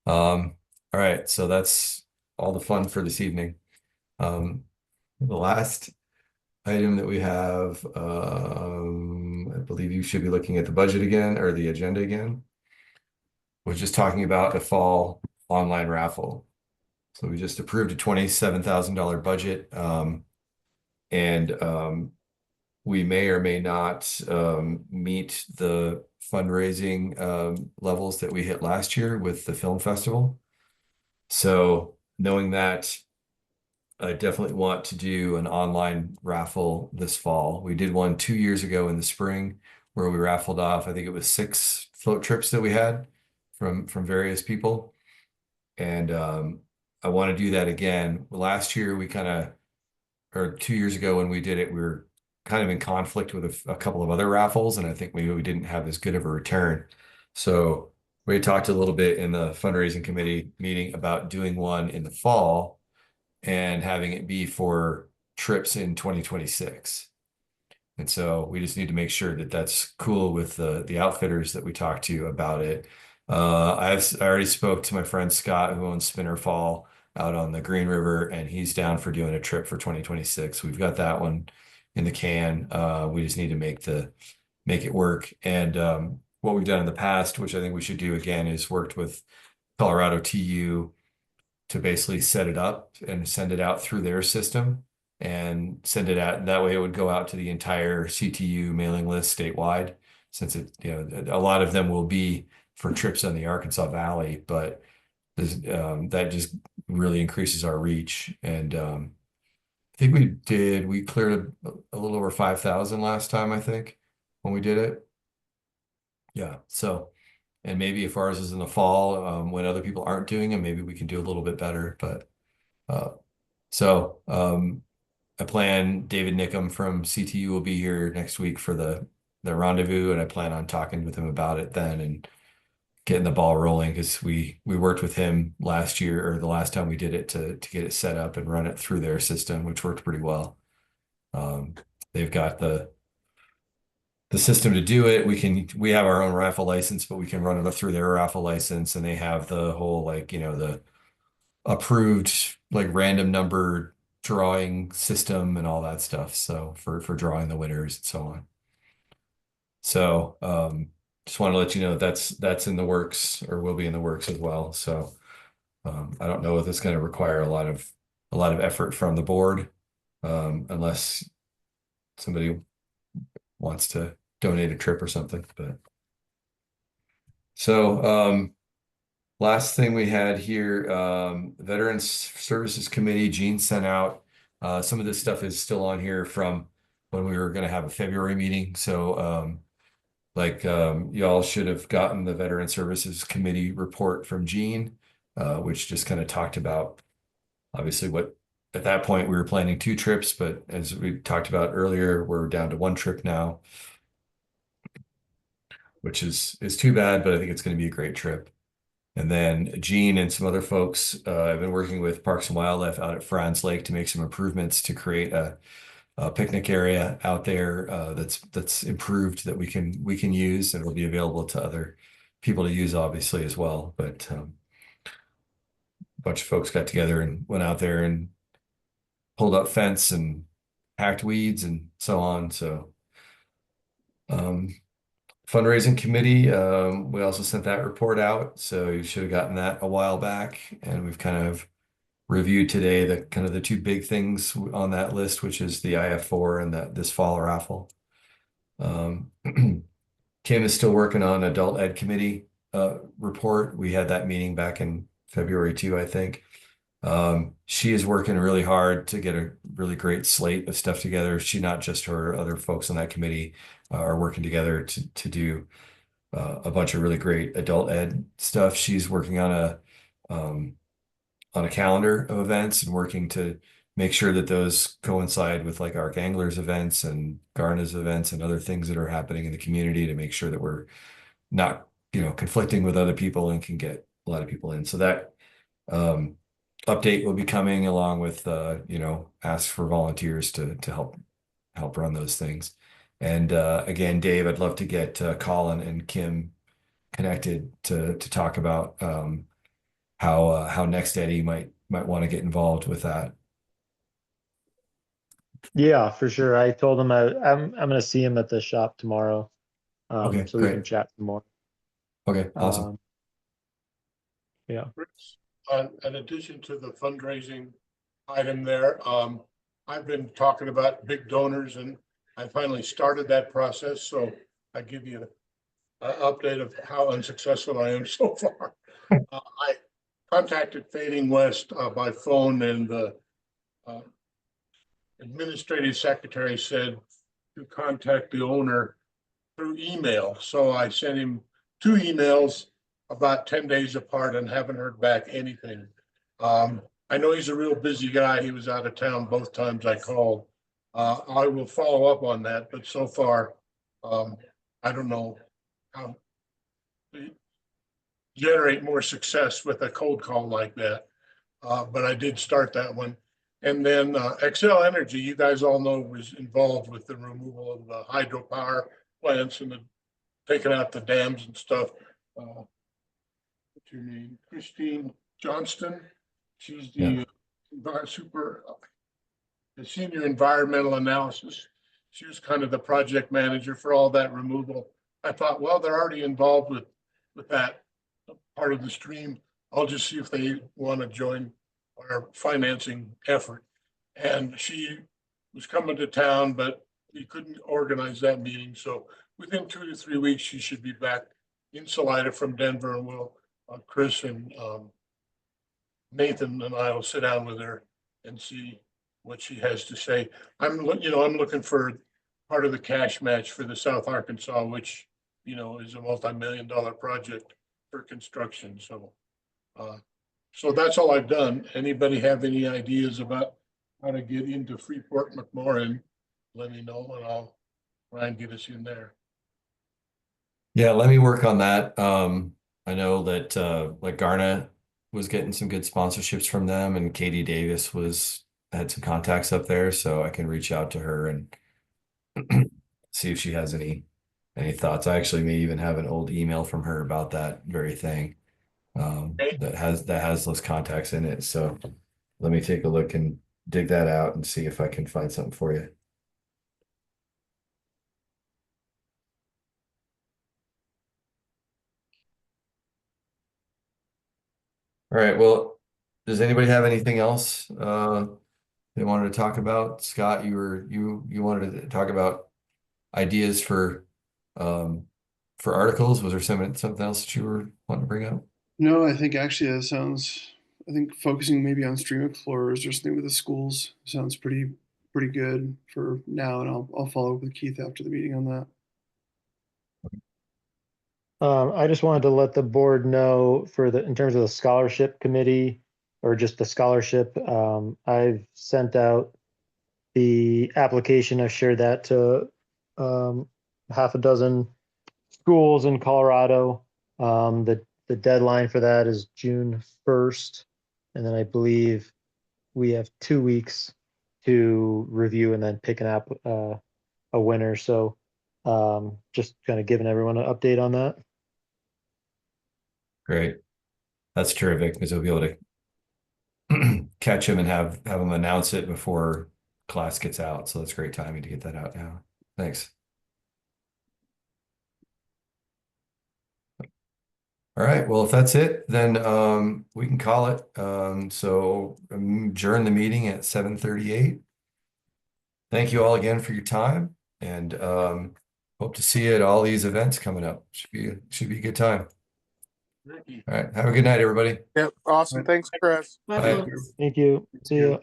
all right, so that's all the fun for this evening. The last item that we have, I believe you should be looking at the budget again or the agenda again. We're just talking about the fall online raffle. So we just approved a $27,000 budget. And we may or may not meet the fundraising levels that we hit last year with the film festival. So knowing that, I definitely want to do an online raffle this fall. We did one 2 years ago in the spring where we raffled off, I think it was 6 float trips that we had from various people. And I want to do that again. Last year we kind of, or 2 years ago when we did it, we were kind of in conflict with a couple of other raffles, and I think maybe we didn't have as good of a return. So we talked a little bit in the fundraising committee meeting about doing one in the fall and having it be for trips in 2026. And so we just need to make sure that that's cool with the outfitters that we talked to about it. I already spoke to my friend Scott, who owns Spinner Fall out on the Green River, and he's down for doing a trip for 2026. We've got that one in the can. We just need to make it work. And what we've done in the past, which I think we should do again, is worked with Colorado TU to basically set it up and send it out through their system and send it out. That way it would go out to the entire CTU mailing list statewide, since it, a lot of them will be for trips on the Arkansas Valley, but that just really increases our reach. And I think we cleared a little over 5,000 last time, I think, when we did it. Yeah. So, and maybe if ours is in the fall, when other people aren't doing it, maybe we can do a little bit better. But so I plan David Nickham from CTU will be here next week for the rendezvous, and I plan on talking with him about it then and getting the ball rolling, because we worked with him last year, or the last time we did it, to get it set up and run it through their system, which worked pretty well. They've got the system to do it. We have our own raffle license, but we can run it through their raffle license, and they have the whole, like, the approved, like, random number drawing system and all that stuff. So for drawing the winners and so on. So just want to let you know that's in the works, or will be in the works as well. So I don't know if it's going to require a lot of effort from the board, unless somebody wants to donate a trip or something. But so last thing we had here, Veterans Services Committee, Gene sent out some of this stuff is still on here from when we were going to have a February meeting. So y'all should have gotten the Veteran Services Committee report from Gene, which just kind of talked about, obviously, what at that point we were planning 2 trips, but as we talked about earlier, we're down to 1 trip now, which is too bad, but I think it's going to be a great trip. And then Gene and some other folks have been working with Parks and Wildlife out at Franz Lake to make some improvements to create a picnic area out there that's improved, that we can use, and will be available to other people to use, obviously, as well. But a bunch of folks got together and went out there and pulled up fence and hacked weeds and so on. So fundraising committee, we also sent that report out, so you should have gotten that a while back, and we've kind of reviewed today the 2 big things on that list, which is the IF4 and this fall raffle. Kim is still working on adult ed committee report. We had that meeting back in February too, I think. She is working really hard to get a really great slate of stuff together. She, not just her, other folks on that committee are working together to do a bunch of really great adult ed stuff. She's working on a calendar of events and working to make sure that those coincide with, like, Arc Anglers events and Garna's events and other things that are happening in the community, to make sure that we're not, conflicting with other people and can get a lot of people in. So that update will be coming along with, ask for volunteers to help run those things. And again, Dave, I'd love to get Colin and Kim connected to talk about how Next Eddy might want to get involved with that. Yeah, for sure. I told him I'm gonna see him at the shop tomorrow. Okay, So we can great. chat some more. Okay, awesome. Yeah. Chris, in addition to the fundraising item there, I've been talking about big donors and I finally started that process. So I give you an update of how unsuccessful I am so far. I contacted Fading West by phone, and the uh, administrative secretary said to contact the owner through email. So I sent him 2 emails about 10 days apart and haven't heard back anything. I know he's a real busy guy. He was out of town both times I called. I will follow up on that, but so far, I don't know how to generate more success with a cold call like that. But I did start that one. And then Excel Energy, you guys all know, was involved with the removal of the hydropower plants and the taking out the dams and stuff. What's your name? Christine Johnston. She's the the senior environmental analysis. She was kind of the project manager for all that removal. I thought, well, they're already involved with that part of the stream. I'll just see if they want to join our financing effort. And she was coming to town, but we couldn't organize that meeting. So within 2 to 3 weeks, she should be back in Salida from Denver, and we'll, Chris and Nathan and I will sit down with her and see what she has to say. I'm looking for part of the cash match for the South Arkansas, which, is a multi-million-dollar project for construction. So that's all I've done. Anybody have any ideas about how to get into Freeport McMoran? Let me know and I'll try and get us in there. Yeah, let me work on that. I know that like Garnet was getting some good sponsorships from them, and Katie Davis had some contacts up there, so I can reach out to her and see if she has any thoughts. I actually may even have an old email from her about that very thing that has those contacts in it. So let me take a look and dig that out and see if I can find something for you. All right. Well, does anybody have anything else they wanted to talk about? Scott, you wanted to talk about ideas for articles. Was there something else that you were wanting to bring up? No, I think actually that sounds. I think focusing maybe on Stream Explorers or something with the schools sounds pretty good for now, and I'll follow up with Keith after the meeting on that. I just wanted to let the board know in terms of the scholarship committee or just the scholarship, I've sent out the application. I've shared that to half a dozen schools in Colorado. The deadline for that is June 1st. And then I believe we have 2 weeks to review and then pick a winner. So just kind of giving everyone an update on that. Great. That's terrific because we'll be able to catch him and have him announce it before class gets out. So that's great timing to get that out now. Thanks. All right. Well, if that's it, then we can call it. So adjourn the meeting at 7:38. Thank you all again for your time, and hope to see you at all these events coming up. Should be a good time. All right. Have a good night, everybody. Yep. Awesome. Thanks, Chris. Bye, Bye. folks. Thank you. See you.